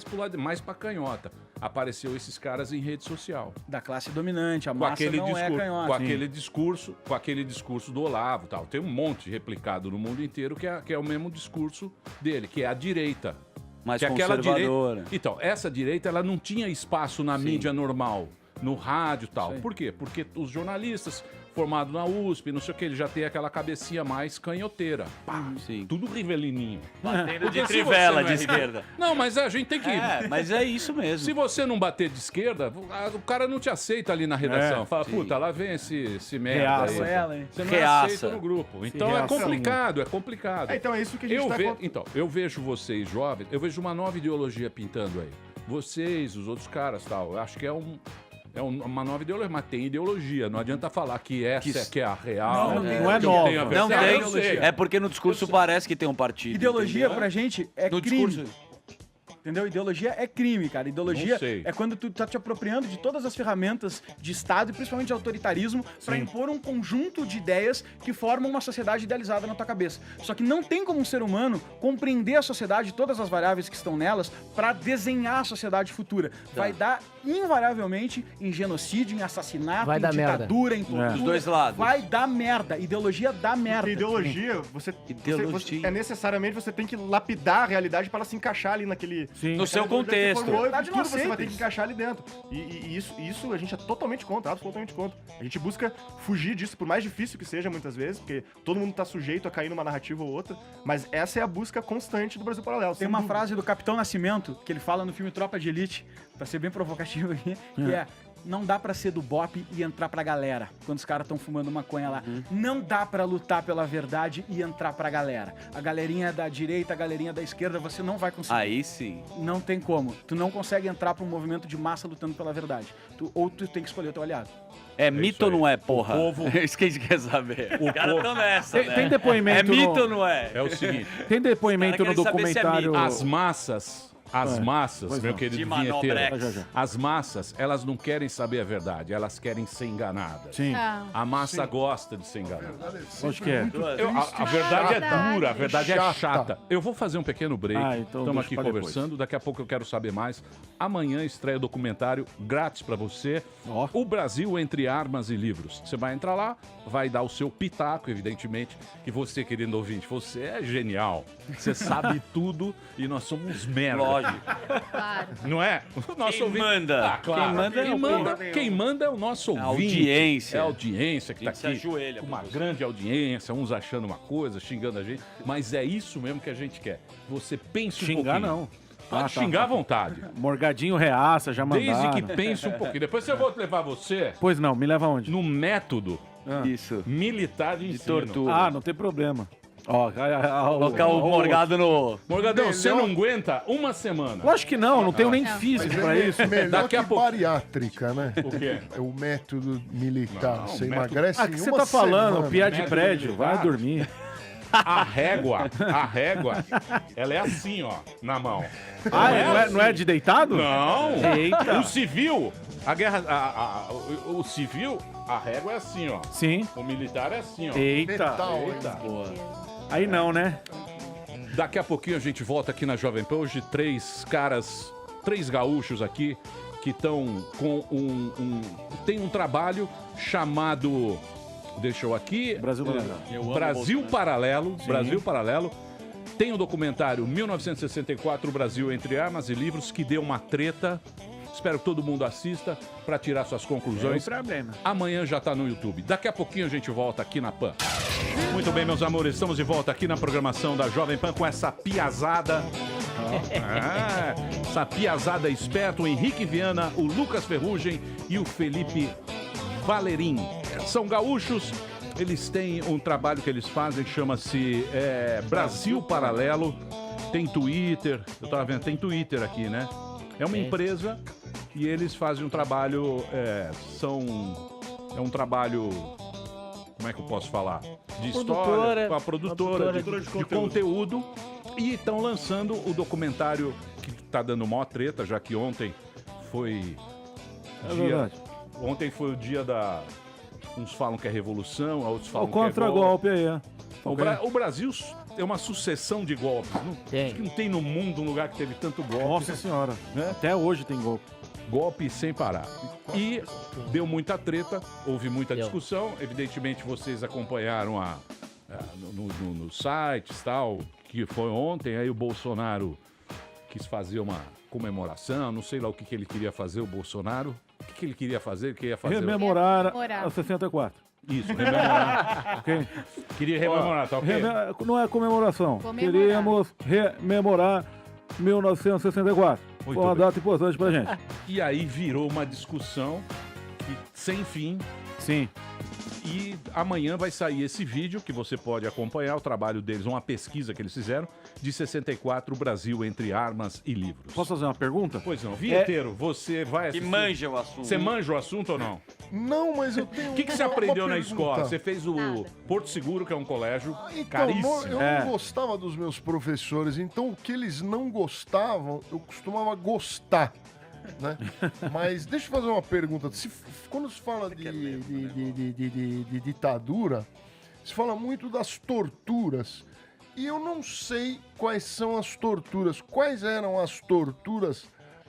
pro lado, mais pra canhota. Apareceu esses caras em rede social. Da classe dominante, a massa não é canhota. Com aquele discurso do Olavo e tal. Tem um monte replicado no mundo inteiro que é o mesmo discurso dele, que é a direita. Mais conservadora. Direita... Então, essa direita, ela não tinha espaço na mídia normal, no rádio e tal. Por quê? Porque os jornalistas formados na USP, não sei o que, ele já tem aquela cabecinha mais canhoteira. Tudo rivelininho. Batendo de trivela de esquerda. Não, mas a gente tem que... mas é isso mesmo. Se você não bater de esquerda, o cara não te aceita ali na redação. Fala, puta, lá vem esse merda aí. Você não aceita no grupo. Então é complicado. Então é isso que a gente eu vejo vocês jovens, eu vejo uma nova ideologia pintando aí. Vocês, os outros caras, tal. Eu acho que é uma nova ideologia, mas tem ideologia. Não adianta falar que essa que é a real. Não é nova. Não tem. É porque no discurso parece que tem um partido. Ideologia pra gente é crime. Entendeu? Ideologia é crime, cara. Ideologia é quando tu tá te apropriando de todas as ferramentas de Estado e principalmente de autoritarismo pra impor um conjunto de ideias que formam uma sociedade idealizada na tua cabeça. Só que não tem como um ser humano compreender a sociedade, todas as variáveis que estão nelas, pra desenhar a sociedade futura. Vai dar, invariavelmente, em genocídio, em assassinato, Vai em dar ditadura, em tortura. Dos dois lados. Vai dar merda. Ideologia dá merda. Porque ideologia, é necessariamente você tem que lapidar a realidade para ela se encaixar ali naquele... No seu contexto. Tudo você vai ter que encaixar ali dentro. E isso a gente é totalmente contra, absolutamente contra. A gente busca fugir disso, por mais difícil que seja muitas vezes, porque todo mundo tá sujeito a cair numa narrativa ou outra, mas essa é a busca constante do Brasil Paralelo. Tem uma frase do Capitão Nascimento, que ele fala no filme Tropa de Elite, pra ser bem provocativo aqui, que é: não dá pra ser do BOPE e entrar pra galera, quando os caras estão fumando maconha lá. Não dá pra lutar pela verdade e entrar pra galera. A galerinha da direita, a galerinha da esquerda, você não vai conseguir. Aí sim. Não tem como. Tu não consegue entrar pra um movimento de massa lutando pela verdade. Ou tu tem que escolher o teu aliado. É mito ou não é, porra? O povo... Isso que a gente quer saber. Os caras estão nessa, né? Tem depoimento É mito ou não é? É o seguinte. Tem depoimento no documentário... As massas, meu querido vinheteiro, já. as massas, elas não querem saber a verdade, elas querem ser enganadas. Sim. A massa gosta de ser enganada. Acho que é. A verdade é dura, a verdade é chata. Eu vou fazer um pequeno break. Então Estamos deixa aqui pra conversando. Daqui a pouco eu quero saber mais. Amanhã estreia o documentário grátis pra você. O Brasil entre armas e livros. Você vai entrar lá, vai dar o seu pitaco, evidentemente. Que você, querido ouvinte, você é genial. Você sabe tudo e nós somos merda. Lógico. Claro. Não é? O nosso Quem ouvinte... manda? Ah, claro. Quem manda é o nosso A ouvinte. audiência. É a audiência que A tá gente aqui. se ajoelha Com pra uma você. grande audiência, uns achando uma coisa, xingando a gente. Mas é isso mesmo que a gente quer. Você pense um Xingar pouquinho. não. Pode xingar à vontade. Morgadinho reaça, já mandaram. Desde que pense um pouquinho. Depois eu vou levar você Pois não, me leva onde? no método Isso. militar de De ensino. tortura. Ah, não tem problema. Ó, Colocar o Morgado no... Morgadão, você não aguenta uma semana. Lógico que não, não tenho nem físico pra isso. Melhor Daqui a que pouco- bariátrica, né? O quê? É o método militar. Não, Você método- emagrece Ah, em que uma você tá falando? semana. Piá de Método prédio, vai militar. dormir. A régua, ela é assim, ó, na mão. Ah, não é de deitado? Não. Eita. O civil, a guerra, o civil, a régua é assim, ó. Sim. O militar é assim, ó. Eita. Fetal, hein? Eita. Aí não, né? Daqui a pouquinho a gente volta aqui na Jovem Pan. Hoje três gaúchos aqui que estão com tem um trabalho chamado, deixa eu aqui, Brasil Paralelo. Brasil Paralelo, Sim. Brasil Paralelo. Tem o documentário 1964, o Brasil entre armas e livros, que deu uma treta. Espero que todo mundo assista para tirar suas conclusões. É o problema. Amanhã já tá no YouTube. Daqui a pouquinho a gente volta aqui na Pan. Muito bem, meus amores, estamos de volta aqui na programação da Jovem Pan com essa piazada. Essa piazada esperta, o Henrique Viana, o Lucas Ferrugem e o Felipe Valerim. São gaúchos, eles têm um trabalho que eles fazem, chama-se Brasil Paralelo. Tem Twitter, eu tava vendo, tem Twitter aqui, né? É uma empresa e eles fazem um trabalho, é um trabalho, como é que eu posso falar? De história, com a produtora de conteúdo. E estão lançando o documentário que tá dando mó treta, já que ontem foi ontem foi o dia da... Uns falam que é revolução, outros falam O que é contra-golpe aí, é. O Brasil é uma sucessão de golpes. Acho que não tem no mundo um lugar que teve tanto golpe. Nossa senhora. Né? Até hoje tem golpe. Golpe sem parar. E deu muita treta, houve muita discussão. Evidentemente, vocês acompanharam nos sites e tal, que foi ontem. Aí o Bolsonaro quis fazer uma comemoração, não sei lá o que ele queria fazer, o Bolsonaro. O que ele queria fazer? Ele queria fazer Rememorar a 64. Isso, rememorar. Ok? Queria rememorar, tá ok? Não é comemoração. Comemorar. Queríamos rememorar 1964. Muito Foi uma bem. data importante pra gente. E aí virou uma discusssem fim. Sim. E amanhã vai sair esse vídeo que você pode acompanhar o trabalho deles, uma pesquisa que eles fizeram de 64, Brasil entre armas e livros. Posso fazer uma pergunta? Pois não. Vinheteiro, você vai assistir? Que manja o assunto. Você manja o assunto ou não? Não, mas eu tenho O que você uma aprendeu na pergunta. escola? Você fez o Porto Seguro, que é um colégio Então, caríssimo. eu não gostava dos meus professores, então o que eles não gostavam, eu costumava gostar. Né? Mas deixa eu fazer uma pergunta. Quando se fala de ditadura, se fala muito das torturas. E eu não sei quais são as torturas. Quais eram as torturas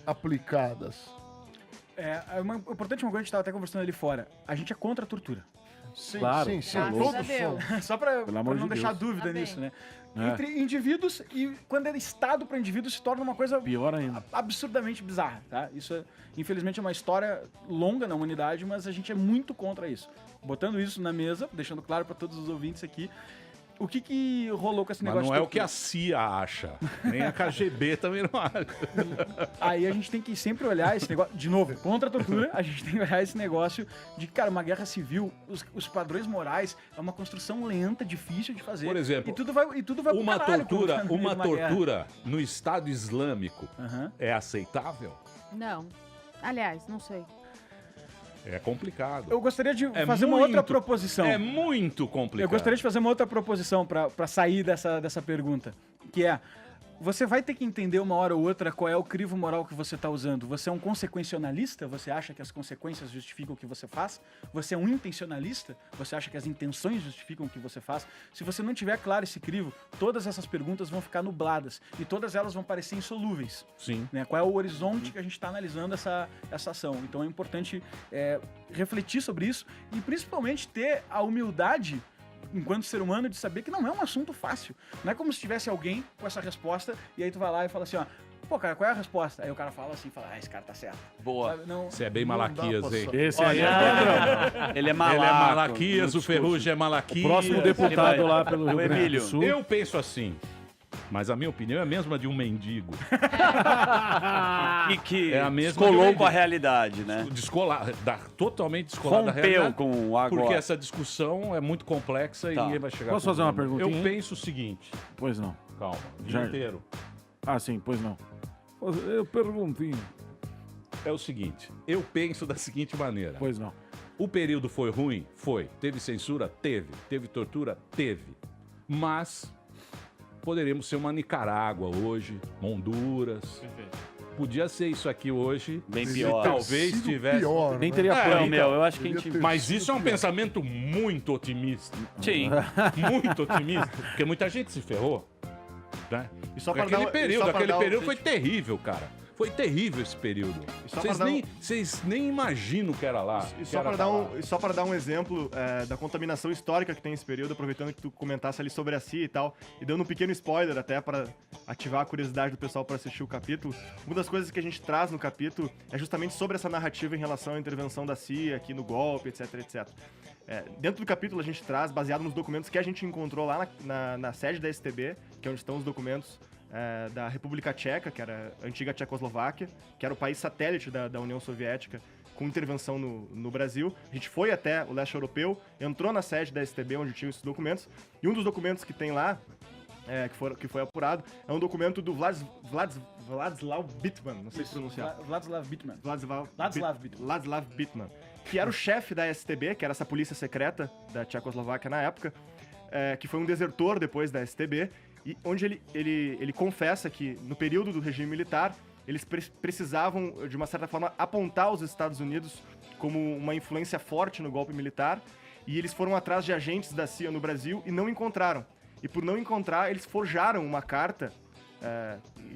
aplicadas? Importante uma coisa, a gente estava até conversando ali fora. A gente é contra a tortura. Sim, Claro. sim, sim. Graças Todos a Deus. são. Só para Pelo amor não de deixar Deus. dúvida Amém. nisso, né? É. Entre indivíduos e quando é Estado para indivíduos se torna uma coisa Pior ainda. absurdamente bizarra, tá? Isso, infelizmente, é uma história longa na humanidade, mas a gente é muito contra isso. Botando isso na mesa, deixando claro para todos os ouvintes aqui, o que rolou com esse Mas negócio não é de o que a CIA acha. Nem a KGB também não acha. Aí a gente tem que sempre olhar esse negócio, de novo, contra a tortura, a gente tem que olhar esse negócio de, cara, uma guerra civil, os padrões morais é uma construção lenta, difícil de fazer. Por exemplo, e tudo vai pro Uma caralho tortura, quando tá no meio uma de uma guerra. tortura no Estado Islâmico Aham. é aceitável? Não. Aliás, não sei. É complicado. Eu gostaria de É fazer uma muito- outra proposição. É muito complicado. Eu gostaria de fazer uma outra proposição pra sair dessa pergunta, que é: você vai ter que entender uma hora ou outra qual é o crivo moral que você está usando. Você é um consequencialista? Você acha que as consequências justificam o que você faz? Você é um intencionalista? Você acha que as intenções justificam o que você faz? Se você não tiver claro esse crivo, todas essas perguntas vão ficar nubladas e todas elas vão parecer insolúveis. Sim. Né? Qual é o horizonte que a gente está analisando essa ação? Então é importante refletir sobre isso e principalmente ter a humildade enquanto ser humano, de saber que não é um assunto fácil. Não é como se tivesse alguém com essa resposta e aí tu vai lá e fala assim, ó, pô, cara, qual é a resposta? Aí o cara fala assim, esse cara tá certo. Boa. Sabe? Não, Você é bem Não dá Malaquias, pra hein? saber. Esse Olha, aí ele é Ele malaco. é Malaquias, no o discurso. Ferrugem é Malaquias. O próximo deputado lá pelo Rio O Grande Emílio. do Sul. Eu penso assim, mas a minha opinião é a mesma de um mendigo. E que É a mesma colou que com a realidade, né? Totalmente descolado da Rompeu realidade. com o agora. Porque essa discussão é muito complexa e Tá. ninguém vai chegar Posso a fazer uma conclusão. perguntinha? Eu penso o seguinte, Pois não. calma, Já- inteiro. Ah, sim, pois não. Eu perguntinho. É o seguinte, eu penso da seguinte maneira. Pois não. O período foi ruim? Foi. Teve censura? Teve. Teve tortura? Teve. Mas poderíamos ser uma Nicarágua hoje, Honduras. Podia ser isso aqui hoje. Bem se pior. Talvez Sido tivesse. pior, Nem né? teria É, plano. Não, meu, eu acho que a gente... Devia ter Mas sido isso é um pior. pensamento muito otimista. Sim. Muito otimista. Porque muita gente se ferrou. Né? E só pra Aquele dar- período, só pra aquele dar período um- foi terrível, cara. Foi terrível esse período. E só Vocês pra dar nem, vocês nem imaginam o que era lá. E que era pra lá. só para dar um exemplo da contaminação histórica que tem esse período, aproveitando que tu comentasse ali sobre a CIA e tal, e dando um pequeno spoiler até para ativar a curiosidade do pessoal para assistir o capítulo, uma das coisas que a gente traz no capítulo é justamente sobre essa narrativa em relação à intervenção da CIA aqui no golpe, etc, etc. Dentro do capítulo a gente traz, baseado nos documentos que a gente encontrou lá na sede da STB, que é onde estão os documentos da República Tcheca, que era a antiga Tchecoslováquia, que era o país satélite da União Soviética, com intervenção no Brasil. A gente foi até o leste europeu, entrou na sede da STB, onde tinham esses documentos, e um dos documentos que tem lá, que foi apurado, é um documento do Władysław Bittman, não sei se pronunciar. Władysław Bittman. Władysław Bittman, que era o chefe da STB, que era essa polícia secreta da Tchecoslováquia na época, que foi um desertor depois da STB, e onde ele confessa que no período do regime militar eles precisavam, de uma certa forma, apontar os Estados Unidos como uma influência forte no golpe militar, e eles foram atrás de agentes da CIA no Brasil e não encontraram. E por não encontrar, eles forjaram uma carta,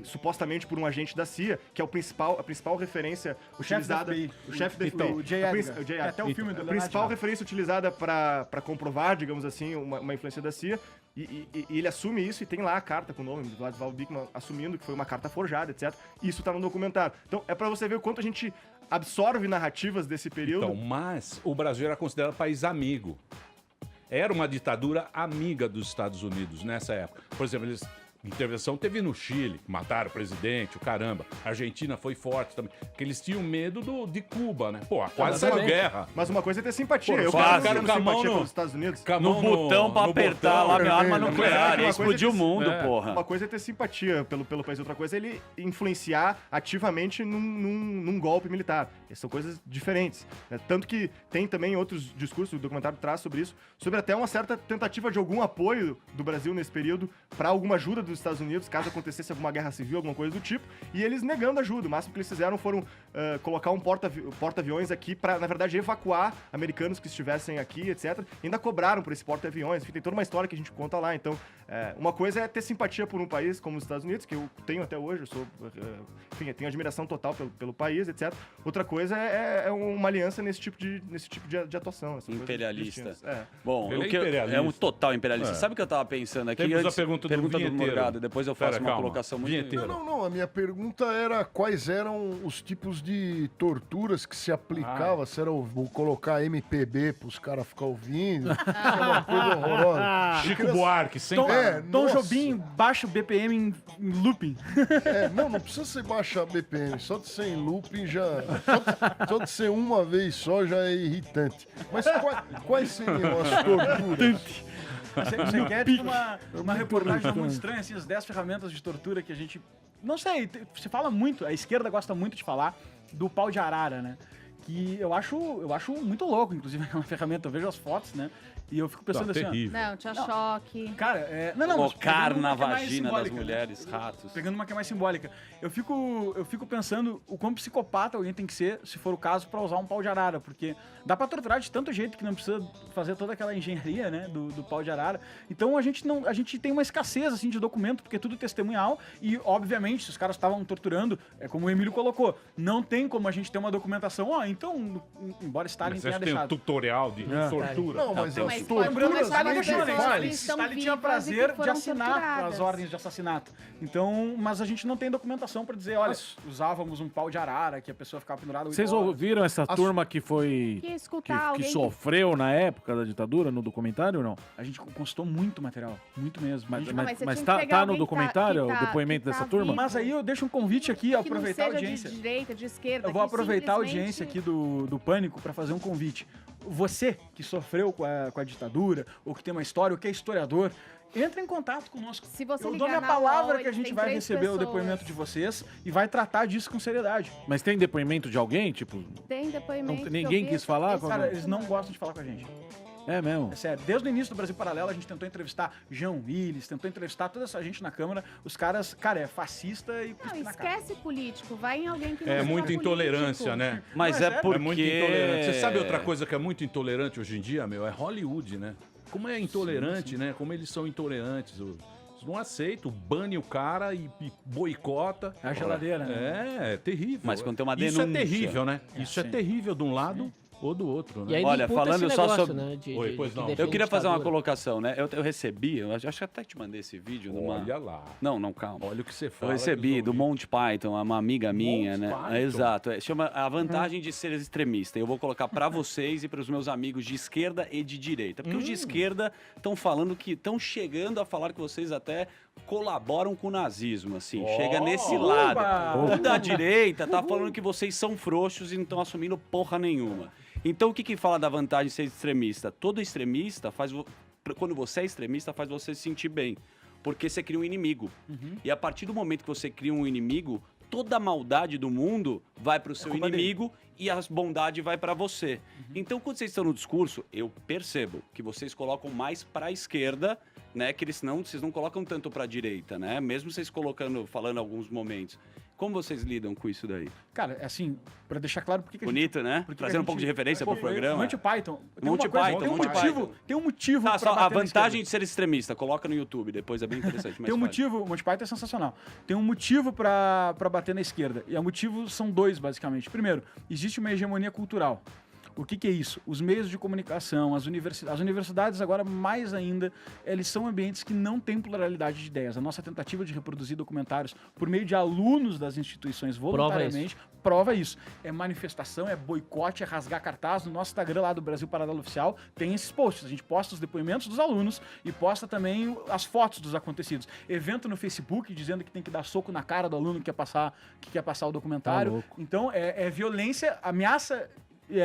supostamente por um agente da CIA, que é a principal referência utilizada... O chefe do FBI. O J. Edgar. Tem até o filme do A Leonardo principal DiCaprio. referência utilizada para comprovar, digamos assim, uma influência da CIA, e ele assume isso e tem lá a carta com o nome do Władysław Bittman, assumindo que foi uma carta forjada, etc. E isso tá no documentário. Então, é para você ver o quanto a gente absorve narrativas desse período. Então, mas o Brasil era considerado país amigo. Era uma ditadura amiga dos Estados Unidos nessa época. Por exemplo, eles Intervenção teve no Chile, mataram o presidente, o caramba. A Argentina foi forte também. Porque eles tinham medo de Cuba, né? Pô, quase saiu guerra. Mas uma coisa é ter simpatia. Pô, eu ficaram com a mão pelos Estados Unidos. No botão pra apertar lá a arma nuclear. Ia explodir o mundo, porra. Uma coisa é ter simpatia pelo país, outra coisa é ele influenciar ativamente num golpe militar. São coisas diferentes. Né? Tanto que tem também outros discursos, o documentário traz sobre isso, sobre até uma certa tentativa de algum apoio do Brasil nesse período para alguma ajuda dos Estados Unidos, caso acontecesse alguma guerra civil, alguma coisa do tipo, e eles negando ajuda. O máximo que eles fizeram foram colocar um porta-aviões aqui para, na verdade, evacuar americanos que estivessem aqui, etc. E ainda cobraram por esse porta-aviões. Enfim, tem toda uma história que a gente conta lá. Então, uma coisa é ter simpatia por um país como os Estados Unidos, que eu tenho até hoje, eu sou, enfim, eu tenho admiração total pelo país, etc. Outra coisa é uma aliança nesse tipo de atuação. Imperialista. Bom, é um total imperialista. Sabe o que eu tava pensando aqui? Temos a pergunta do Morgado. Depois eu faço uma colocação muito... Não, a minha pergunta era quais eram os tipos de torturas que se aplicava, se era vou colocar MPB pros caras ficar ouvindo, uma coisa horrorosa. Chico Buarque, sem Tom Jobim, baixo BPM em looping. Não precisa ser baixar BPM, só de ser em looping só de ser uma vez só já é irritante. Mas quais seriam as torturas? Você quer tipo, uma reportagem muito estranha, assim, as 10 ferramentas de tortura que a gente... Não sei, se fala muito, a esquerda gosta muito de falar do pau de arara, né? Que eu acho muito louco, inclusive, aquela ferramenta. Eu vejo as fotos, né? E eu fico pensando assim, terrível. Não, tinha choque. Cara, colocar na vagina das mulheres, ratos. Pegando uma que é mais simbólica. Eu fico pensando o quão psicopata alguém tem que ser, se for o caso, pra usar um pau de arara. Porque dá pra torturar de tanto jeito que não precisa fazer toda aquela engenharia, né? Do pau de arara. Então a gente tem uma escassez, assim, de documento, porque é tudo testemunhal. E, obviamente, se os caras estavam torturando, é como o Emílio colocou, não tem como a gente ter uma documentação. Então, embora Stalin tenha deixado... Tem um tutorial de tortura. Não, mas Stalin tinha prazer de assinar as ordens de assassinato. Então, mas a gente não tem documentação pra dizer, olha, usávamos um pau de arara, que a pessoa ficava pendurada. Vocês ouviram essa turma que foi... Que sofreu na época da ditadura, no documentário ou não? A gente consultou muito material, muito mesmo. Mas tá no documentário o depoimento dessa turma? Mas aí eu deixo um convite aqui, aproveitar a audiência. De direita, de esquerda. Eu vou aproveitar a audiência aqui do Pânico pra fazer um convite. Você que sofreu com a ditadura, ou que tem uma história, ou que é historiador, entra em contato conosco. Se você eu dou minha palavra que a gente vai receber o depoimento de vocês e vai tratar disso com seriedade. Mas tem depoimento de alguém? Tipo, tem depoimento. Ninguém quis falar? Cara, eles não gostam de falar com a gente. É mesmo? É sério. Desde o início do Brasil Paralelo, a gente tentou entrevistar João Willis, tentou entrevistar toda essa gente na Câmara. Os caras, cara, é fascista e cuspe na cara. Esquece político. Vai em alguém que não é muita intolerância, né? Mas é porque... É muito intolerante. Você sabe outra coisa que é muito intolerante hoje em dia, meu? É Hollywood, né? Como é intolerante, né? Como eles são intolerantes. Eles não aceitam, bane o cara e boicota. É a geladeira, né? É terrível. Mas quando tem uma denúncia... Isso é terrível, né? Isso é terrível de um lado... ou do outro, né? E aí, olha, falando só sobre... Né, pois não. Eu queria fazer uma colocação, né? Eu recebi, eu acho que até te mandei esse vídeo. Olha lá. Não, calma. Olha o que você fala. Eu recebi do Monty Python, uma amiga minha, né? Python. Exato. Chama A Vantagem de Ser Extremista. Eu vou colocar pra vocês e pros meus amigos de esquerda e de direita. Porque os de esquerda estão falando que estão chegando a falar que vocês até colaboram com o nazismo, assim. Chega nesse lado. O da direita tá falando que vocês são frouxos e não estão assumindo porra nenhuma. Então, o que fala da vantagem de ser extremista? Todo extremista quando você é extremista, faz você se sentir bem. Porque você cria um inimigo. E a partir do momento que você cria um inimigo, toda a maldade do mundo vai para o seu inimigo e a bondade vai para você. Então, quando vocês estão no discurso, eu percebo que vocês colocam mais para a esquerda, né? Que vocês não colocam tanto para a direita, né? Mesmo vocês falando alguns momentos. Como vocês lidam com isso daí? Cara, assim, pra deixar claro porque bonito, né? Trazendo um pouco de referência pro programa. Monty Python. Tem um motivo pra bater a vantagem de ser extremista. Coloca no YouTube, depois é bem interessante. Tem um motivo, o Monty Python é sensacional. Tem um motivo pra bater na esquerda. E o motivo são dois, basicamente. Primeiro, existe uma hegemonia cultural. O que é isso? Os meios de comunicação, as universidades agora mais ainda, eles são ambientes que não têm pluralidade de ideias. A nossa tentativa de reproduzir documentários por meio de alunos das instituições voluntariamente prova isso. É manifestação, é boicote, é rasgar cartaz. No nosso Instagram lá do Brasil Paralelo Oficial tem esses posts. A gente posta os depoimentos dos alunos e posta também as fotos dos acontecidos. Evento no Facebook dizendo que tem que dar soco na cara do aluno que quer passar o documentário. Então é violência, ameaça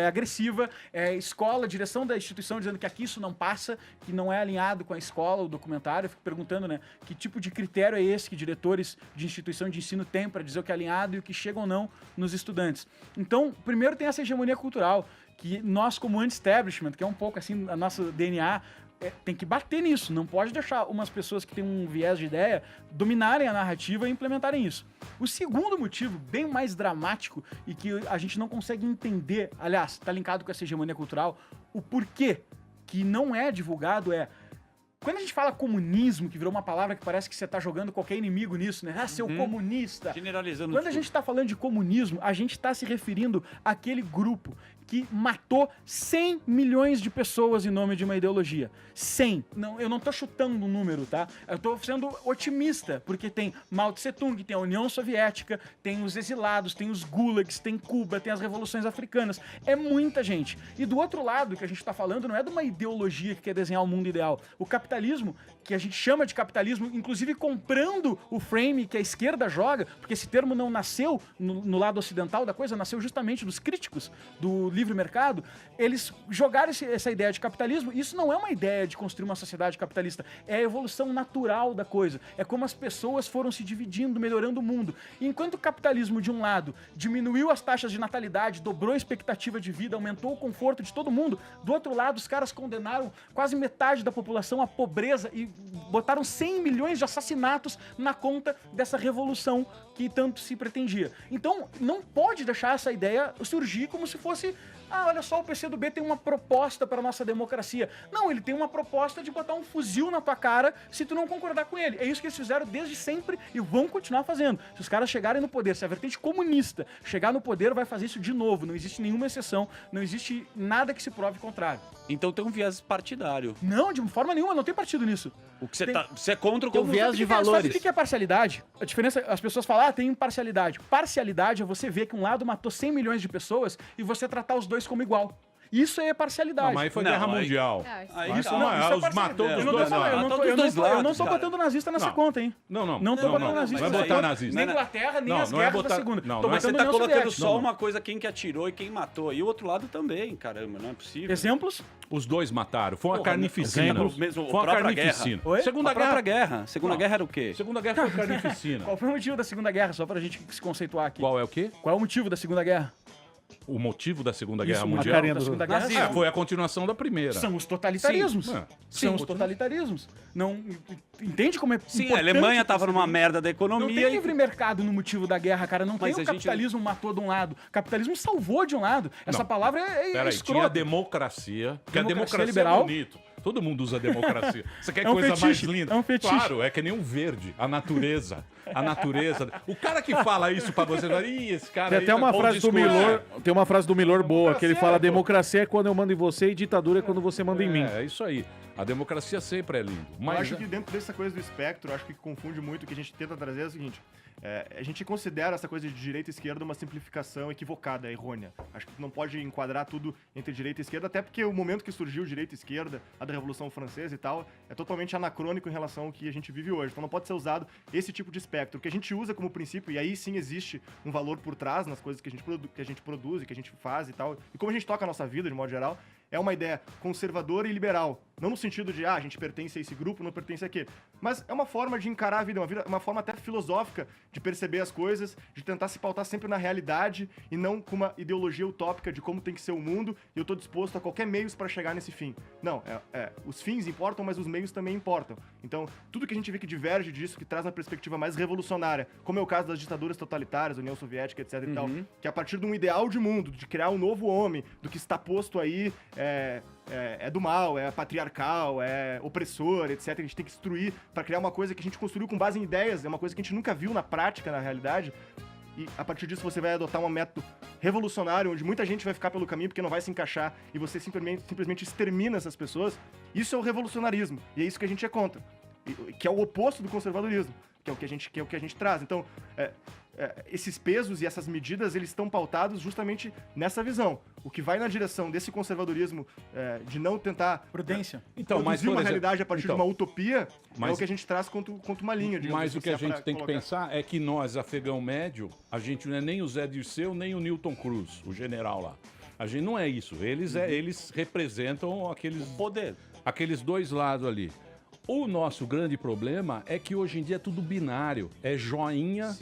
agressiva, escola, direção da instituição dizendo que aqui isso não passa, que não é alinhado com a escola, o documentário. Eu fico perguntando, né, que tipo de critério é esse que diretores de instituição de ensino têm para dizer o que é alinhado e o que chega ou não nos estudantes. Então, primeiro tem essa hegemonia cultural, que nós como anti-establishment, que é um pouco assim a nossa DNA, tem que bater nisso, não pode deixar umas pessoas que têm um viés de ideia dominarem a narrativa e implementarem isso. O segundo motivo, bem mais dramático e que a gente não consegue entender, aliás, está linkado com essa hegemonia cultural, o porquê que não é divulgado quando a gente fala comunismo, que virou uma palavra que parece que você está jogando qualquer inimigo nisso, né? Ah, seu comunista. Generalizando. Quando a gente está falando de comunismo, a gente está se referindo àquele grupo que matou 100 milhões de pessoas em nome de uma ideologia. 100. Não, eu não tô chutando um número, tá? Eu tô sendo otimista, porque tem Mao Tse Tung, tem a União Soviética, tem os exilados, tem os gulags, tem Cuba, tem as revoluções africanas. É muita gente. E do outro lado, que a gente tá falando não é de uma ideologia que quer desenhar o mundo ideal. O capitalismo, que a gente chama de capitalismo, inclusive comprando o frame que a esquerda joga, porque esse termo não nasceu no lado ocidental da coisa, nasceu justamente dos críticos do livre mercado, eles jogaram essa ideia de capitalismo. Isso não é uma ideia de construir uma sociedade capitalista, é a evolução natural da coisa, é como as pessoas foram se dividindo, melhorando o mundo. E enquanto o capitalismo, de um lado, diminuiu as taxas de natalidade, dobrou a expectativa de vida, aumentou o conforto de todo mundo, do outro lado, os caras condenaram quase metade da população à pobreza e botaram 100 milhões de assassinatos na conta dessa revolução que tanto se pretendia. Então, não pode deixar essa ideia surgir como se fosse olha só, o PCdoB tem uma proposta para a nossa democracia. Não, ele tem uma proposta de botar um fuzil na tua cara se tu não concordar com ele. É isso que eles fizeram desde sempre e vão continuar fazendo. Se os caras chegarem no poder, se a vertente comunista chegar no poder, vai fazer isso de novo. Não existe nenhuma exceção, não existe nada que se prove contrário. Então tem um viés partidário. Não, de forma nenhuma, não tem partido nisso. O que você é contra o viés de valores. Sabe o que é parcialidade? A diferença, as pessoas falam, tem imparcialidade. Parcialidade é você ver que um lado matou 100 milhões de pessoas e você tratar os dois como igual. Isso é parcialidade. Não, mas aí foi guerra mundial. Isso não é. Os matou dos dois lados. Eu não tô botando nazista nessa conta, hein? Não tô botando nazista. Não vai botar nazista. Nem Inglaterra, nem as guerras da segunda. Não, mas você tá colocando só uma coisa, quem que atirou e quem matou. E o outro lado também, caramba, não é possível. Exemplos? Os dois mataram. Foi uma carnificina. Mesmo, foi uma carnificina. Segunda Guerra. Segunda Guerra era o quê? Segunda Guerra foi carnificina. Qual foi o motivo da Segunda Guerra? Só pra gente se conceituar aqui. Qual é o quê? Qual é o motivo da Segunda Guerra? O motivo da Segunda Guerra Mundial foi a continuação da primeira. São os totalitarismos. São os totalitarismos. Não entende como é Sim, a Alemanha tava numa merda da economia. Não tem livre mercado no motivo da guerra, cara. Não tem o capitalismo matou de um lado. O capitalismo salvou de um lado. Essa palavra é escrota. Tinha a democracia. Porque a democracia liberal é bonito. Todo mundo usa democracia. Você quer coisa mais linda? É um fetiche. Claro, é que nem um verde. A natureza. A natureza. O cara que fala isso pra você, esse cara tem até uma frase do Milor, tem uma frase do Milor boa, que ele fala: democracia é quando eu mando em você e ditadura é quando você manda em mim. É isso aí. A democracia sempre é linda. Mas eu acho que dentro dessa coisa do espectro, acho que confunde muito, o que a gente tenta trazer é o seguinte: a gente considera essa coisa de direita e esquerda uma simplificação equivocada, errônea. Acho que não pode enquadrar tudo entre direita e esquerda, até porque o momento que surgiu direita e esquerda, a da Revolução Francesa e tal, é totalmente anacrônico em relação ao que a gente vive hoje. Então não pode ser usado esse tipo de espectro. O que a gente usa como princípio, e aí sim existe um valor por trás nas coisas que a gente produz e que a gente faz e tal, e como a gente toca a nossa vida de modo geral, é uma ideia conservadora e liberal. Não no sentido de, a gente pertence a esse grupo, não pertence a aquele. Mas é uma forma de encarar a vida, uma forma até filosófica de perceber as coisas, de tentar se pautar sempre na realidade e não com uma ideologia utópica de como tem que ser o mundo e eu tô disposto a qualquer meios para chegar nesse fim. Não, os fins importam, mas os meios também importam. Então, tudo que a gente vê que diverge disso, que traz uma perspectiva mais revolucionária, como é o caso das ditaduras totalitárias, União Soviética, etc e tal, que a partir de um ideal de mundo, de criar um novo homem, do que está posto aí, é do mal, é patriarcal, é opressor, etc. A gente tem que destruir para criar uma coisa que a gente construiu com base em ideias, é uma coisa que a gente nunca viu na prática, na realidade. e a partir disso você vai adotar um método revolucionário, onde muita gente vai ficar pelo caminho porque não vai se encaixar e você simplesmente extermina essas pessoas, isso é o revolucionarismo. E é isso que a gente é contra. Que é o oposto do conservadorismo, que é o que a gente traz. Então, esses pesos e essas medidas, eles estão pautados justamente nessa visão. O que vai na direção desse conservadorismo de não tentar prudência. Produzir uma realidade a partir de uma utopia, é o que a gente traz contra uma linha. Mas o que a gente tem que pensar é que nós, afegão médio, a gente não é nem o Zé Dirceu, nem o Newton Cruz, o general lá. A gente não é isso. Eles representam aqueles... poder. Aqueles dois lados ali. O nosso grande problema é que hoje em dia é tudo binário. É joinha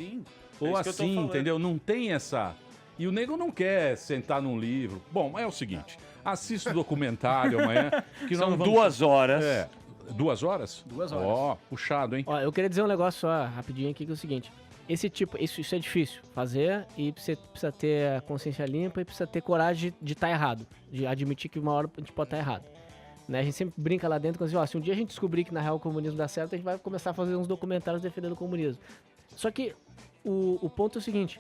ou assim, entendeu? Não tem essa... E o nego não quer sentar num livro. Bom, é o seguinte, assista o documentário amanhã. Que São 2 horas. 2 horas? 2 horas. Ó, puxado, hein? Ó, eu queria dizer um negócio só rapidinho aqui, que é o seguinte. Isso é difícil fazer e você precisa ter a consciência limpa e precisa ter coragem de estar errado. De admitir que uma hora a gente pode estar errado. Né? A gente sempre brinca lá dentro, assim, ó, se um dia a gente descobrir que na real o comunismo dá certo, a gente vai começar a fazer uns documentários defendendo o comunismo. Só que o ponto é o seguinte,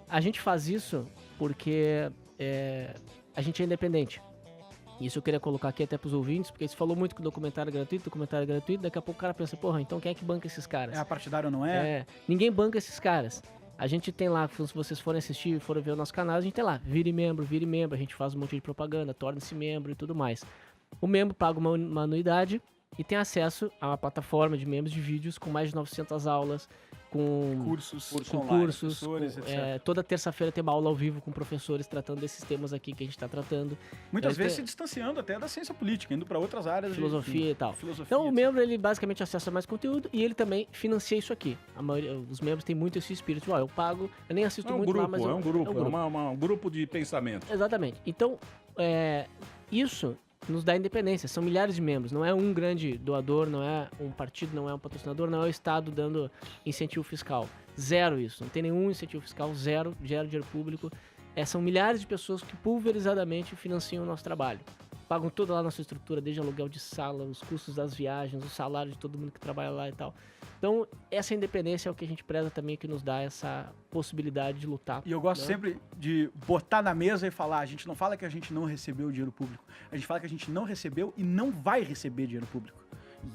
a gente faz isso porque a gente é independente. Isso eu queria colocar aqui até pros ouvintes, porque você falou muito que o documentário é gratuito, daqui a pouco o cara pensa, porra, então quem é que banca esses caras? É partidário ou não é? Ninguém banca esses caras. A gente tem lá, se vocês forem assistir, forem ver o nosso canal, a gente tem lá, vire membro, a gente faz um monte de propaganda, torne-se membro e tudo mais. O membro paga uma anuidade e tem acesso a uma plataforma de membros de vídeos com mais de 900 aulas, com cursos, toda terça-feira tem uma aula ao vivo com professores tratando desses temas aqui que a gente está tratando. Muitas vezes se distanciando até da ciência política, indo para outras áreas. Filosofia e tal. Então o membro, ele basicamente acessa mais conteúdo e ele também financia isso aqui. A maioria, os membros têm muito esse espírito, eu pago, eu nem assisto muito lá, mas um grupo de pensamento. Exatamente. Então, isso nos dá independência, são milhares de membros, não é um grande doador, não é um partido, não é um patrocinador, não é o Estado dando incentivo fiscal. Zero isso, não tem nenhum incentivo fiscal, zero, gera dinheiro público. São milhares de pessoas que pulverizadamente financiam o nosso trabalho. Pagam toda lá a nossa estrutura, desde aluguel de sala, os custos das viagens, o salário de todo mundo que trabalha lá e tal. Então, essa independência é o que a gente preza também, que nos dá essa possibilidade de lutar. E eu gosto sempre de botar na mesa e falar, a gente não fala que a gente não recebeu dinheiro público, a gente fala que a gente não recebeu e não vai receber dinheiro público.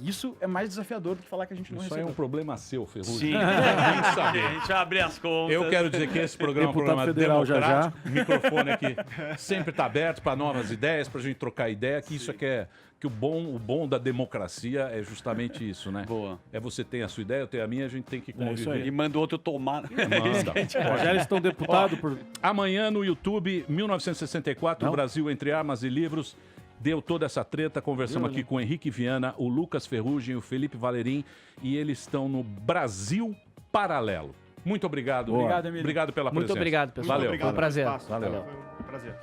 E isso é mais desafiador do que falar que a gente não recebeu. Isso é um problema seu, Ferrugem. Sim, a gente vai abrir as contas. Eu quero dizer que esse programa é um programa federal democrático. O microfone aqui sempre está aberto para novas ideias, para a gente trocar ideia, que isso é que o bom da democracia é justamente isso, né? Boa. É você tem a sua ideia, eu tenho a minha, a gente tem que conviver. E manda o outro tomar. Já eles estão deputados por... Amanhã no YouTube, 1964, Brasil entre armas e livros. Deu toda essa treta, conversamos aqui com o Henrique Viana, o Lucas Ferrugem, o Felipe Valerim, e eles estão no Brasil Paralelo. Muito obrigado. Obrigado, Emílio. Obrigado pela presença. Muito obrigado, pessoal. Valeu. Foi um prazer. Valeu. Foi um prazer.